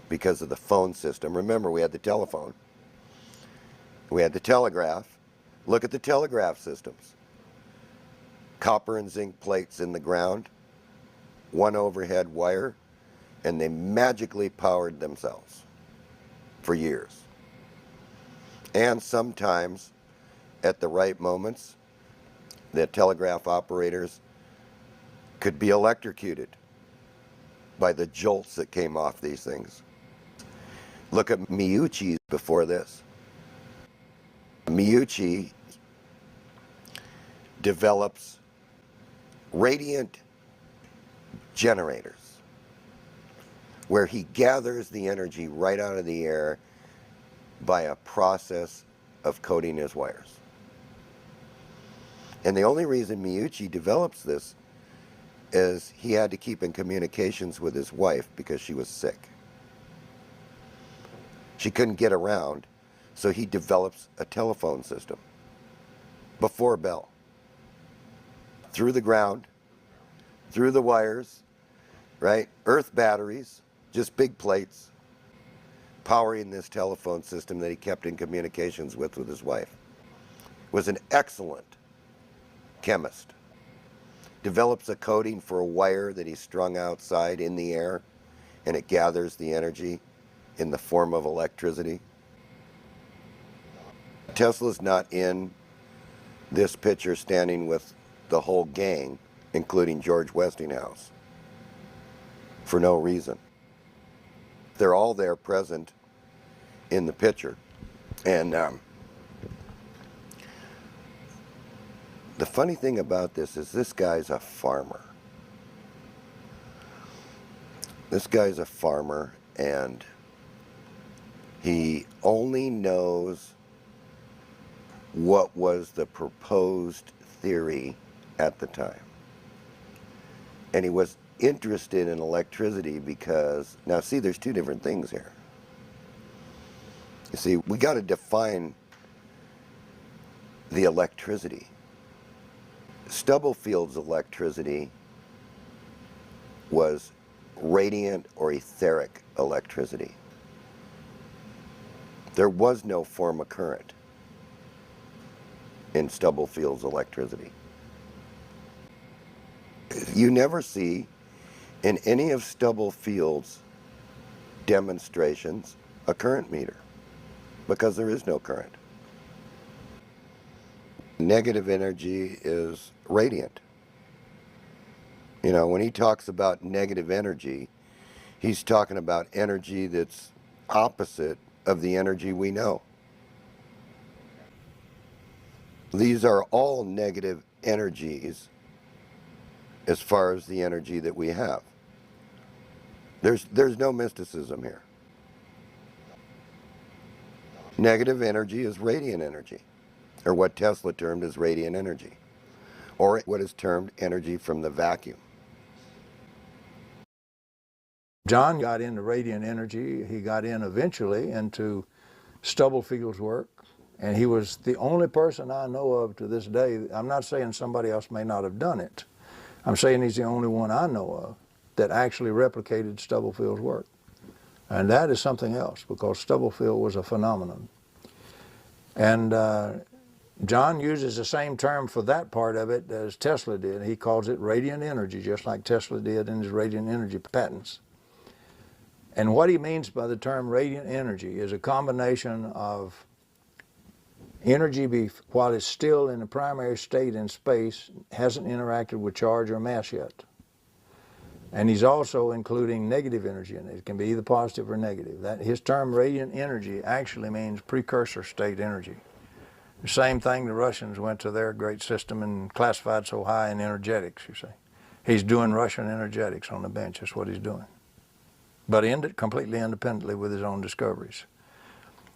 because of the phone system? Remember, we had the telephone. We had the telegraph. Look at the telegraph systems. Copper and zinc plates in the ground, one overhead wire, and they magically powered themselves for years. And sometimes, at the right moments, the telegraph operators could be electrocuted by the jolts that came off these things. Look at Miyuchi before this. Miyuchi develops radiant generators where he gathers the energy right out of the air by a process of coating his wires. And the only reason Miyuchi develops this is he had to keep in communications with his wife because she was sick. She couldn't get around, so he develops a telephone system before Bell. Through the ground, through the wires, right? Earth batteries, just big plates, powering this telephone system that he kept in communications with his wife. Was an excellent chemist. Develops a coating for a wire that he strung outside in the air, and it gathers the energy in the form of electricity. Tesla's not in this picture standing with the whole gang, including George Westinghouse, for no reason. They're all there present in the picture. And the funny thing about this guy's a farmer. This guy's a farmer, and he only knows what was the proposed theory at the time. And he was interested in electricity because, now see, there's two different things here. You see, we got to define the electricity. Stubblefield's electricity was radiant or etheric electricity. There was no form of current in Stubblefield's electricity. You never see in any of Stubblefield's demonstrations a current meter because there is no current. Negative energy is radiant. You know, when he talks about negative energy, he's talking about energy that's opposite of the energy we know. These are all negative energies as far as the energy that we have. There's no mysticism here. Negative energy is radiant energy, or what Tesla termed as radiant energy, or what is termed energy from the vacuum. John got into radiant energy. He got in eventually into Stubblefield's work, and he was the only person I know of to this day. I'm not saying somebody else may not have done it. I'm saying he's the only one I know of that actually replicated Stubblefield's work. And that is something else, because Stubblefield was a phenomenon. And John uses the same term for that part of it as Tesla did. He calls it radiant energy, just like Tesla did in his radiant energy patents. And what he means by the term radiant energy is a combination of energy while it's still in the primary state in space, hasn't interacted with charge or mass yet. And he's also including negative energy in it. It can be either positive or negative. His term radiant energy actually means precursor state energy. The same thing the Russians went to their great system and classified so high in energetics, you see. He's doing Russian energetics on the bench, that's what he's doing. But completely independently with his own discoveries.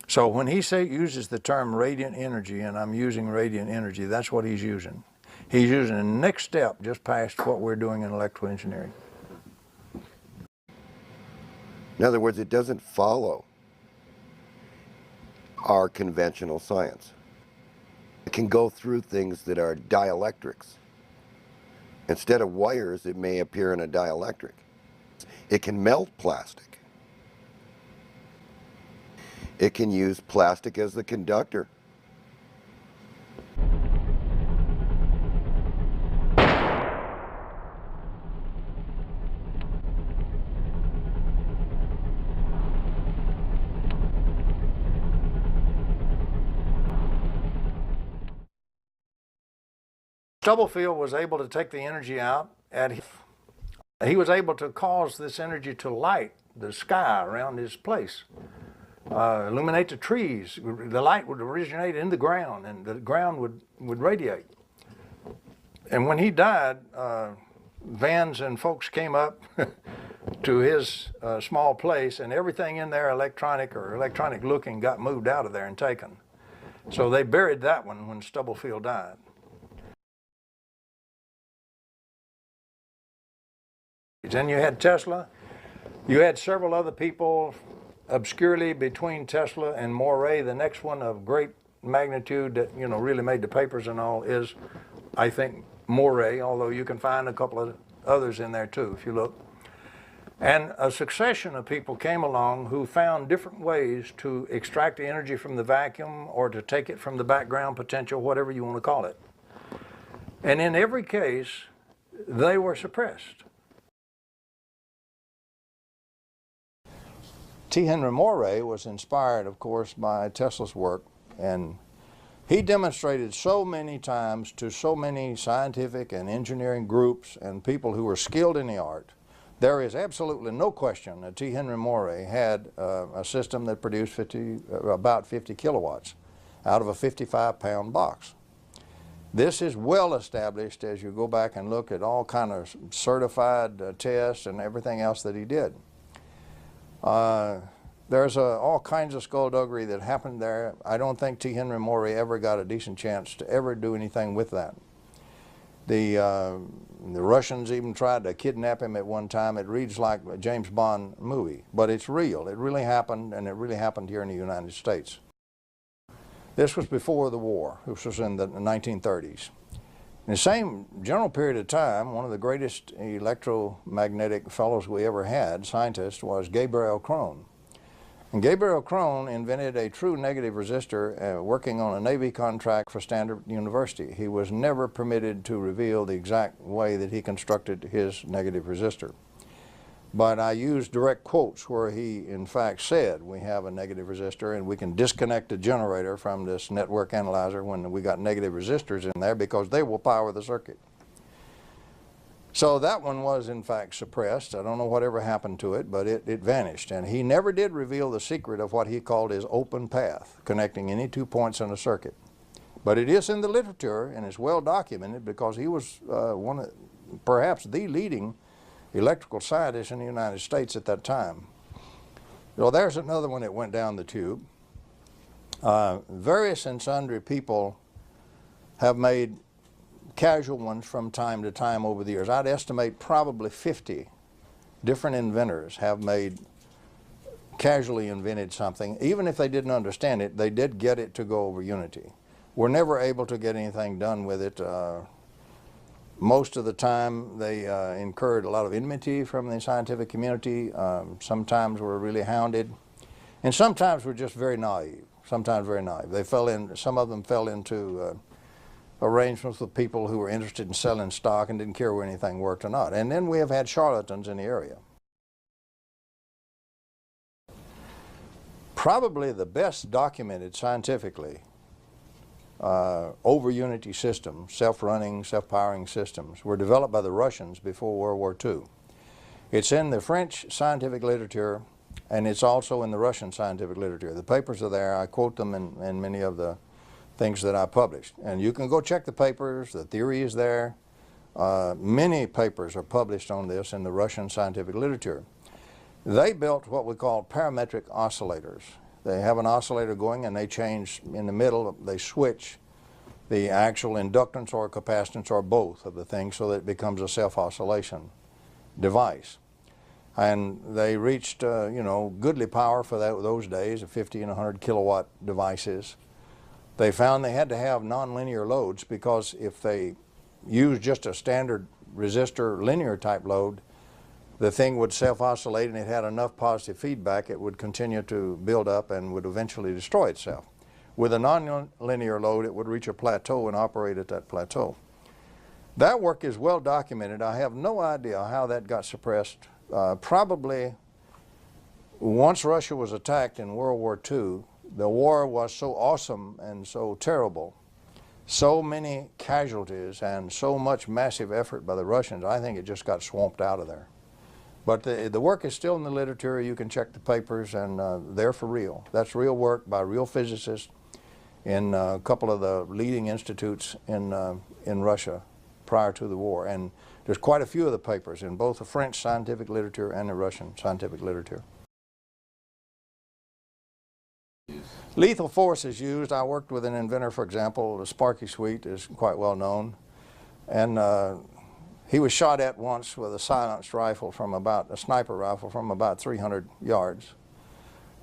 So when he uses the term radiant energy, and I'm using radiant energy, that's what he's using. He's using the next step just past what we're doing in electrical engineering. In other words, it doesn't follow our conventional science. It can go through things that are dielectrics. Instead of wires, it may appear in a dielectric. It can melt plastic. It can use plastic as the conductor. Stubblefield was able to take the energy out, and he was able to cause this energy to light the sky around his place, illuminate the trees. The light would originate in the ground, and the ground would radiate. And when he died, vans and folks came up to his small place, and everything in there electronic looking got moved out of there and taken. So they buried that one when Stubblefield died. Then you had Tesla. You had several other people obscurely between Tesla and Moray. The next one of great magnitude that, you know, really made the papers and all is, I think, Moray, although you can find a couple of others in there too if you look. And a succession of people came along who found different ways to extract the energy from the vacuum or to take it from the background potential, whatever you want to call it. And in every case, they were suppressed. T. Henry Moray was inspired, of course, by Tesla's work, and he demonstrated so many times to so many scientific and engineering groups and people who were skilled in the art. There is absolutely no question that T. Henry Moray had a system that produced about 50 kilowatts out of a 55-pound box. This is well established as you go back and look at all kind of certified tests and everything else that he did. There's all kinds of skullduggery that happened there. I don't think T. Henry Moray ever got a decent chance to ever do anything with that. The Russians even tried to kidnap him at one time. It reads like a James Bond movie, but it's real. It really happened, and it really happened here in the United States. This was before the war. This was in the 1930s. In the same general period of time, one of the greatest electromagnetic fellows we ever had, scientist, was Gabriel Krohn. And Gabriel Krohn invented a true negative resistor working on a Navy contract for Stanford University. He was never permitted to reveal the exact way that he constructed his negative resistor. But I used direct quotes where he, in fact, said, we have a negative resistor and we can disconnect the generator from this network analyzer when we got negative resistors in there because they will power the circuit. So that one was, in fact, suppressed. I don't know whatever happened to it, but it vanished. And he never did reveal the secret of what he called his open path, connecting any 2 points in a circuit. But it is in the literature, and it's well documented because he was perhaps the leading electrical scientist in the United States at that time. So there's another one that went down the tube. Various and sundry people have made casual ones from time to time over the years. I'd estimate probably 50 different inventors have casually invented something. Even if they didn't understand it, they did get it to go over unity. We're never able to get anything done with it. Most of the time they incurred a lot of enmity from the scientific community. Sometimes were really hounded, and sometimes were just very naive. Sometimes very naive. They fell in. Some of them fell into arrangements with people who were interested in selling stock and didn't care whether anything worked or not. And then we have had charlatans in the area. Probably the best documented scientifically over unity systems, self-running, self-powering systems, were developed by the Russians before World War II. It's in the French scientific literature, and it's also in the Russian scientific literature. The papers are there. I quote them in many of the things that I published. And you can go check the papers. The theory is there. Many papers are published on this in the Russian scientific literature. They built what we call parametric oscillators. They have an oscillator going and they change in the middle, they switch the actual inductance or capacitance or both of the thing so that it becomes a self-oscillation device. And they reached, you know, goodly power for those days, 50 and 100 kilowatt devices. They found they had to have nonlinear loads because if they used just a standard resistor linear type load, the thing would self-oscillate, and it had enough positive feedback it would continue to build up and would eventually destroy itself. With a nonlinear load, it would reach a plateau and operate at that plateau. That work is well documented. I have no idea how that got suppressed. Probably once Russia was attacked in World War II, the war was so awesome and so terrible, so many casualties and so much massive effort by the Russians, I think it just got swamped out of there. But the work is still in the literature. You can check the papers, and they're for real. That's real work by real physicists in a couple of the leading institutes in Russia prior to the war. And there's quite a few of the papers in both the French scientific literature and the Russian scientific literature. Lethal force is used. I worked with an inventor, for example, the Sparky Sweet is quite well known. And He was shot at once with a silenced rifle from a sniper rifle from about 300 yards.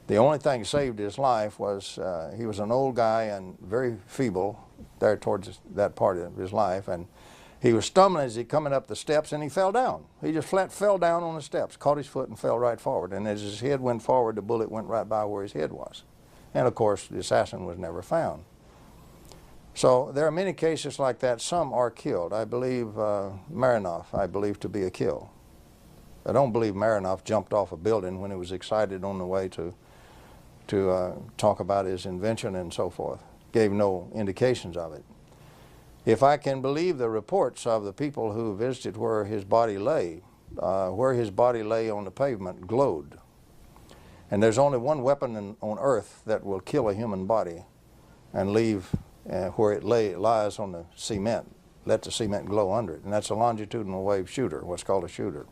The only thing that saved his life was he was an old guy and very feeble there towards that part of his life, and he was stumbling as he coming up the steps, and he fell down. He just flat fell down on the steps, caught his foot and fell right forward, and as his head went forward, the bullet went right by where his head was. And of course, the assassin was never found. So there are many cases like that. Some are killed. I believe Marinoff, I believe to be a kill. I don't believe Marinoff jumped off a building when he was excited on the way to talk about his invention and so forth. Gave no indications of it. If I can believe the reports of the people who visited where his body lay on the pavement glowed. And there's only one weapon on earth that will kill a human body and leave where it lies on the cement, let the cement glow under it, and that's a longitudinal wave shooter, what's called a shooter.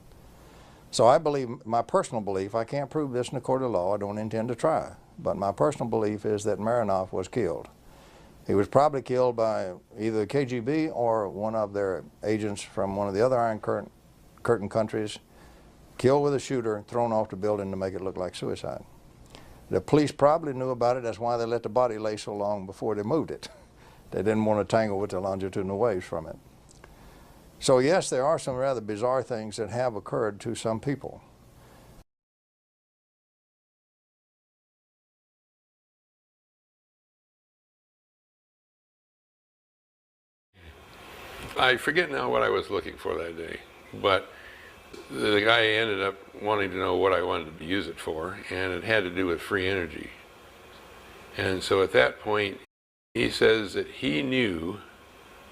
So I believe, my personal belief, I can't prove this in a court of law, I don't intend to try, but my personal belief is that Marinoff was killed. He was probably killed by either the KGB or one of their agents from one of the other Iron Curtain countries, killed with a shooter, thrown off the building to make it look like suicide. The police probably knew about it, that's why they let the body lay so long before they moved it. They didn't want to tangle with the longitudinal waves from it. So yes, there are some rather bizarre things that have occurred to some people. I forget now what I was looking for that day, but the guy ended up wanting to know what I wanted to use it for, and it had to do with free energy. And so at that point, he says that he knew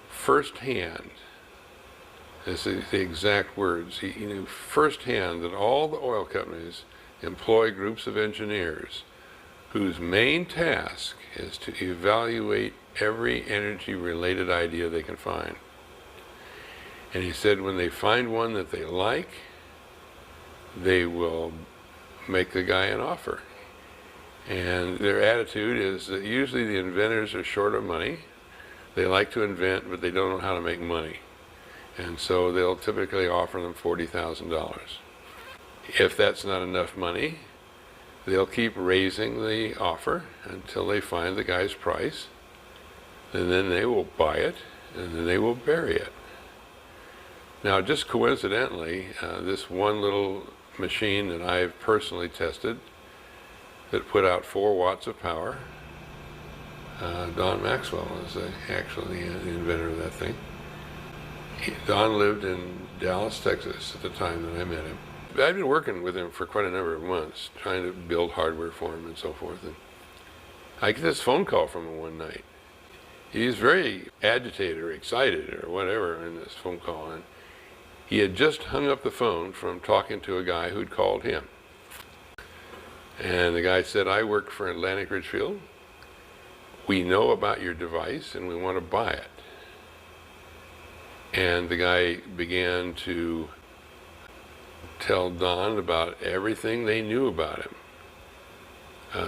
firsthand, this is the exact words, he knew firsthand that all the oil companies employ groups of engineers whose main task is to evaluate every energy-related idea they can find. And he said when they find one that they like, they will make the guy an offer. And their attitude is that usually the inventors are short of money. They like to invent, but they don't know how to make money. And so they'll typically offer them $40,000. If that's not enough money, they'll keep raising the offer until they find the guy's price, and then they will buy it, and then they will bury it. Now, just coincidentally, this one little machine that I've personally tested that put out 4 watts of power, Don Maxwell was actually the inventor of that thing. Don lived in Dallas, Texas at the time that I met him. I'd been working with him for quite a number of months, trying to build hardware for him and so forth. And I get this phone call from him one night. He's very agitated or excited or whatever in this phone call. And he had just hung up the phone from talking to a guy who'd called him. And the guy said, I work for Atlantic Richfield. We know about your device and we want to buy it. And the guy began to tell Don about everything they knew about him.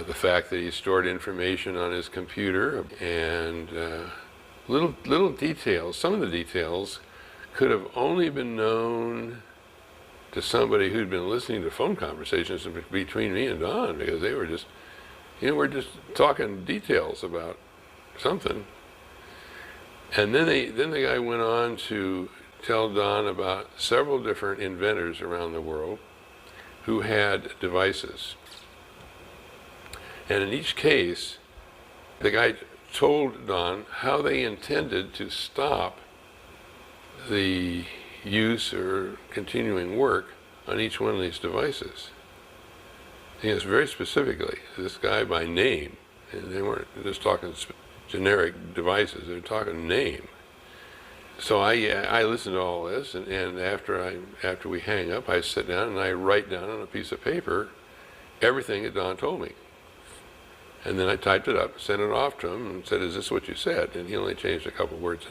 The fact that he stored information on his computer and little details. Some of the details could have only been known to somebody who'd been listening to phone conversations between me and Don, because they were just, we're just talking details about something. And then the guy went on to tell Don about several different inventors around the world who had devices. And in each case, the guy told Don how they intended to stop the use or continuing work on each one of these devices. Yes, very specifically, this guy by name, and they weren't just talking generic devices, they're talking name. So I listened to all this, and after we hang up, I sit down and I write down on a piece of paper everything that Don told me. And then I typed it up, sent it off to him, and said, is this what you said? And he only changed a couple words.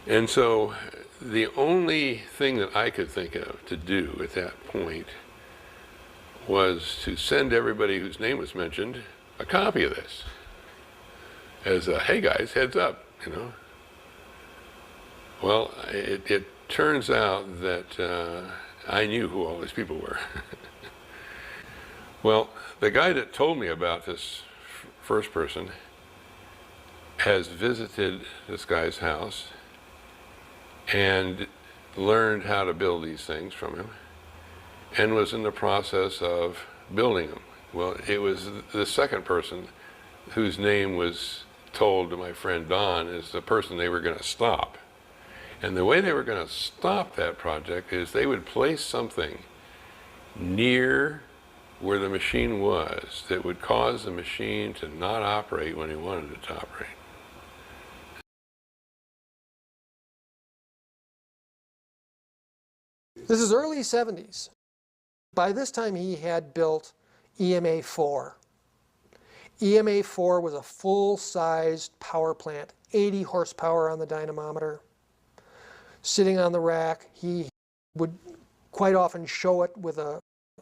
And so the only thing that I could think of to do at that point was to send everybody whose name was mentioned a copy of this. As a, hey guys, heads up, Well, it turns out that I knew who all these people were. Well, the guy that told me about this first person has visited this guy's house and learned how to build these things from him and was in the process of building them. Well, it was the second person whose name was told to my friend Don is the person they were going to stop. And the way they were going to stop that project is they would place something near where the machine was that would cause the machine to not operate when he wanted it to operate. This is early 70s. By this time he had built EMA-4. EMA-4 was a full-sized power plant, 80 horsepower on the dynamometer. Sitting on the rack, he would quite often show it with an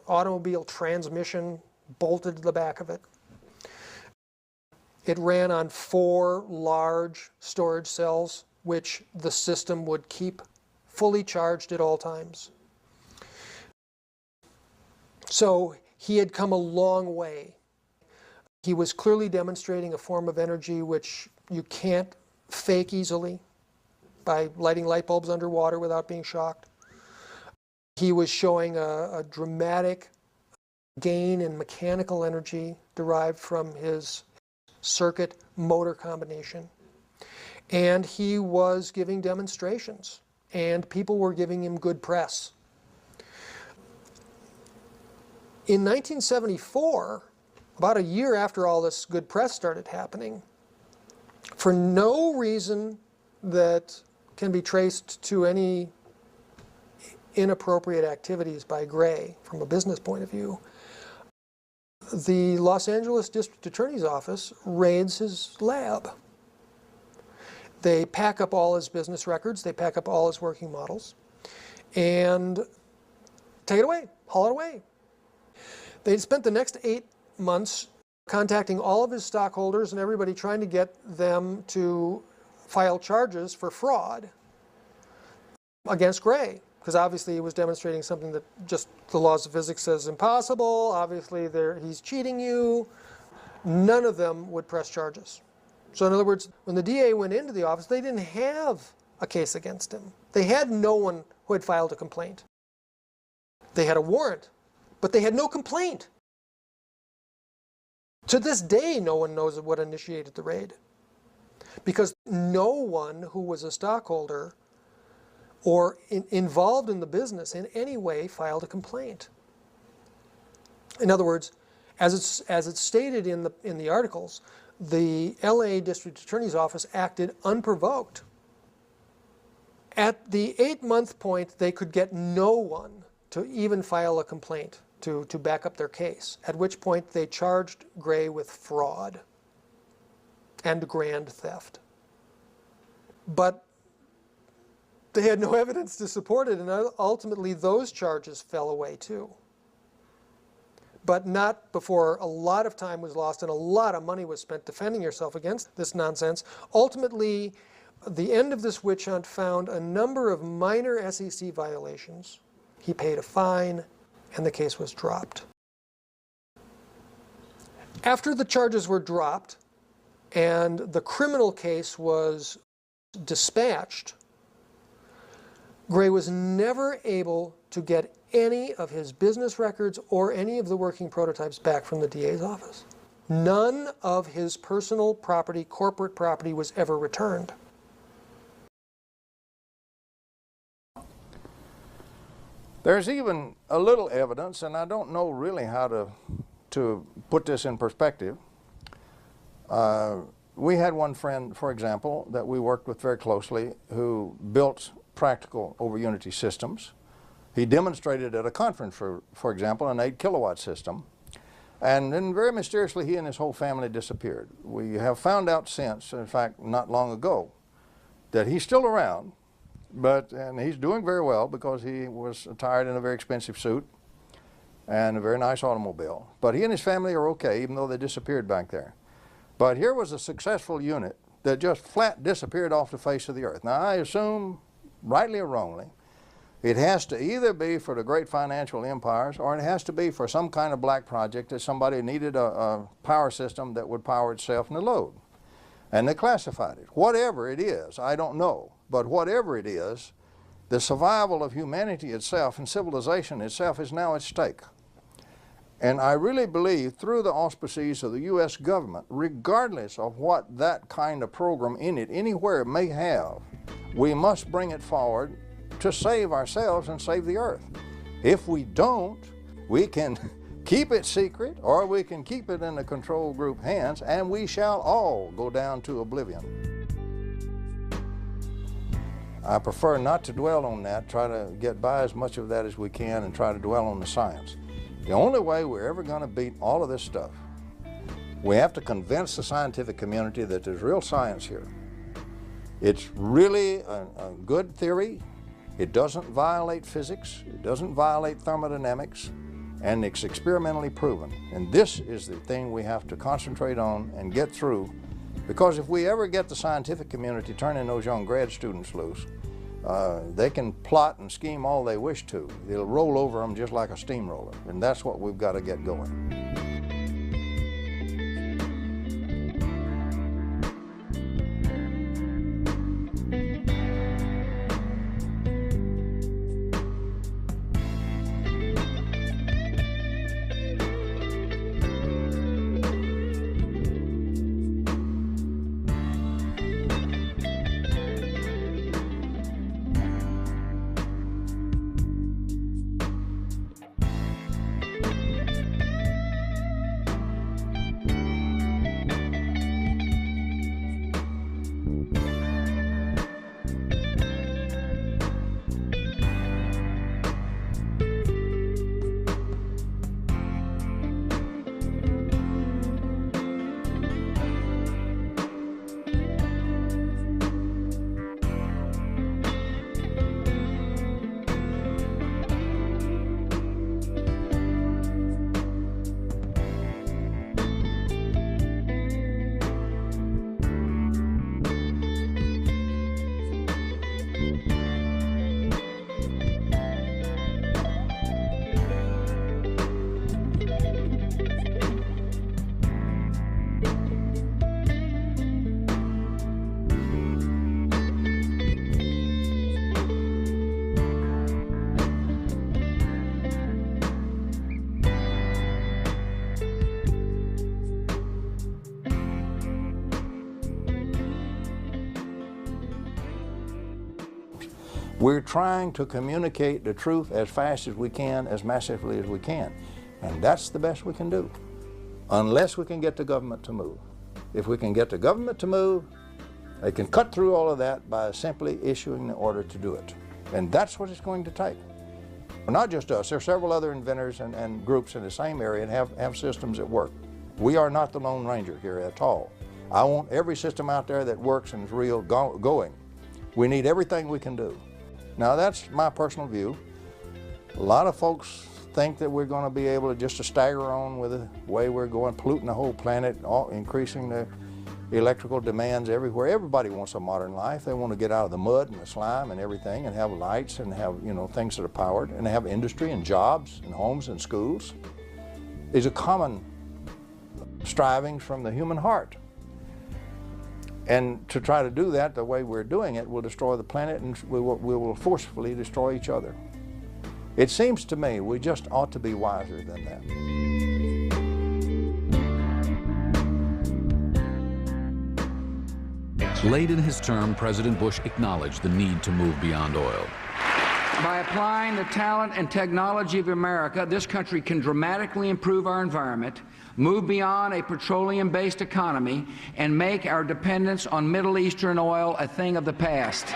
automobile transmission bolted to the back of it. It ran on 4 large storage cells, which the system would keep fully charged at all times. So he had come a long way. He was clearly demonstrating a form of energy which you can't fake easily by lighting light bulbs underwater without being shocked. He was showing a dramatic gain in mechanical energy derived from his circuit motor combination. And he was giving demonstrations, and people were giving him good press. In 1974, about a year after all this good press started happening, for no reason that can be traced to any inappropriate activities by Gray from a business point of view, the Los Angeles District Attorney's Office raids his lab. They pack up all his business records, they pack up all his working models, and take it away, haul it away. They spent the next 8 months contacting all of his stockholders and everybody trying to get them to file charges for fraud against Gray, because obviously he was demonstrating something that just the laws of physics says impossible. Obviously he's cheating you. None of them would press charges. So in other words, when the DA went into the office, they didn't have a case against him. They had no one who had filed a complaint. They had a warrant, but they had no complaint. To this day, no one knows what initiated the raid, because no one who was a stockholder or involved in the business in any way filed a complaint. In other words, as it's stated in the articles, the LA District Attorney's Office acted unprovoked. At the 8-month point, they could get no one to even file a complaint to back up their case, at which point they charged Gray with fraud and grand theft. But they had no evidence to support it, and ultimately those charges fell away too. But not before a lot of time was lost and a lot of money was spent defending yourself against this nonsense. Ultimately, the end of this witch hunt found a number of minor SEC violations. He paid a fine, and the case was dropped. After the charges were dropped and the criminal case was dispatched, Gray was never able to get any of his business records or any of the working prototypes back from the DA's office. None of his personal property, corporate property, was ever returned. There's even a little evidence, and I don't know really how to put this in perspective. We had one friend, for example, that we worked with very closely who built practical over unity systems. He demonstrated at a conference, for example, an 8 kilowatt system, and then very mysteriously he and his whole family disappeared. We have found out since, in fact not long ago, that he's still around, and he's doing very well because he was attired in a very expensive suit and a very nice automobile. But he and his family are okay, even though they disappeared back there. But here was a successful unit that just flat disappeared off the face of the earth. Now I assume rightly or wrongly, it has to either be for the great financial empires, or it has to be for some kind of black project that somebody needed a power system that would power itself in the load. And they classified it. Whatever it is, I don't know, but whatever it is, the survival of humanity itself and civilization itself is now at stake. And I really believe through the auspices of the U.S. government, regardless of what that kind of program in it, anywhere it may have, we must bring it forward to save ourselves and save the earth. If we don't, we can keep it secret, or we can keep it in the control group hands, and we shall all go down to oblivion. I prefer not to dwell on that, try to get by as much of that as we can and try to dwell on the science. The only way we're ever going to beat all of this stuff, we have to convince the scientific community that there's real science here. It's really a good theory. It doesn't violate physics. It doesn't violate thermodynamics. And it's experimentally proven. And this is the thing we have to concentrate on and get through. Because if we ever get the scientific community turning those young grad students loose, they can plot and scheme all they wish to. It'll roll over them just like a steamroller. And that's what we've got to get going. We're trying to communicate the truth as fast as we can, as massively as we can. And that's the best we can do, unless we can get the government to move. If we can get the government to move, they can cut through all of that by simply issuing the order to do it. And that's what it's going to take. Not just us, there are several other inventors and groups in the same area that have systems that work. We are not the Lone Ranger here at all. I want every system out there that works and is real going. We need everything we can do. Now that's my personal view. A lot of folks think that we're going to be able to just stagger on with the way we're going, polluting the whole planet, increasing the electrical demands everywhere. Everybody wants a modern life. They want to get out of the mud and the slime and everything and have lights and have, things that are powered and have industry and jobs and homes and schools. These are common strivings from the human heart. And to try to do that the way we're doing it will destroy the planet, and we will forcefully destroy each other. It seems to me we just ought to be wiser than that. Late in his term, President Bush acknowledged the need to move beyond oil. By applying the talent and technology of America, this country can dramatically improve our environment, move beyond a petroleum-based economy, and make our dependence on Middle Eastern oil a thing of the past.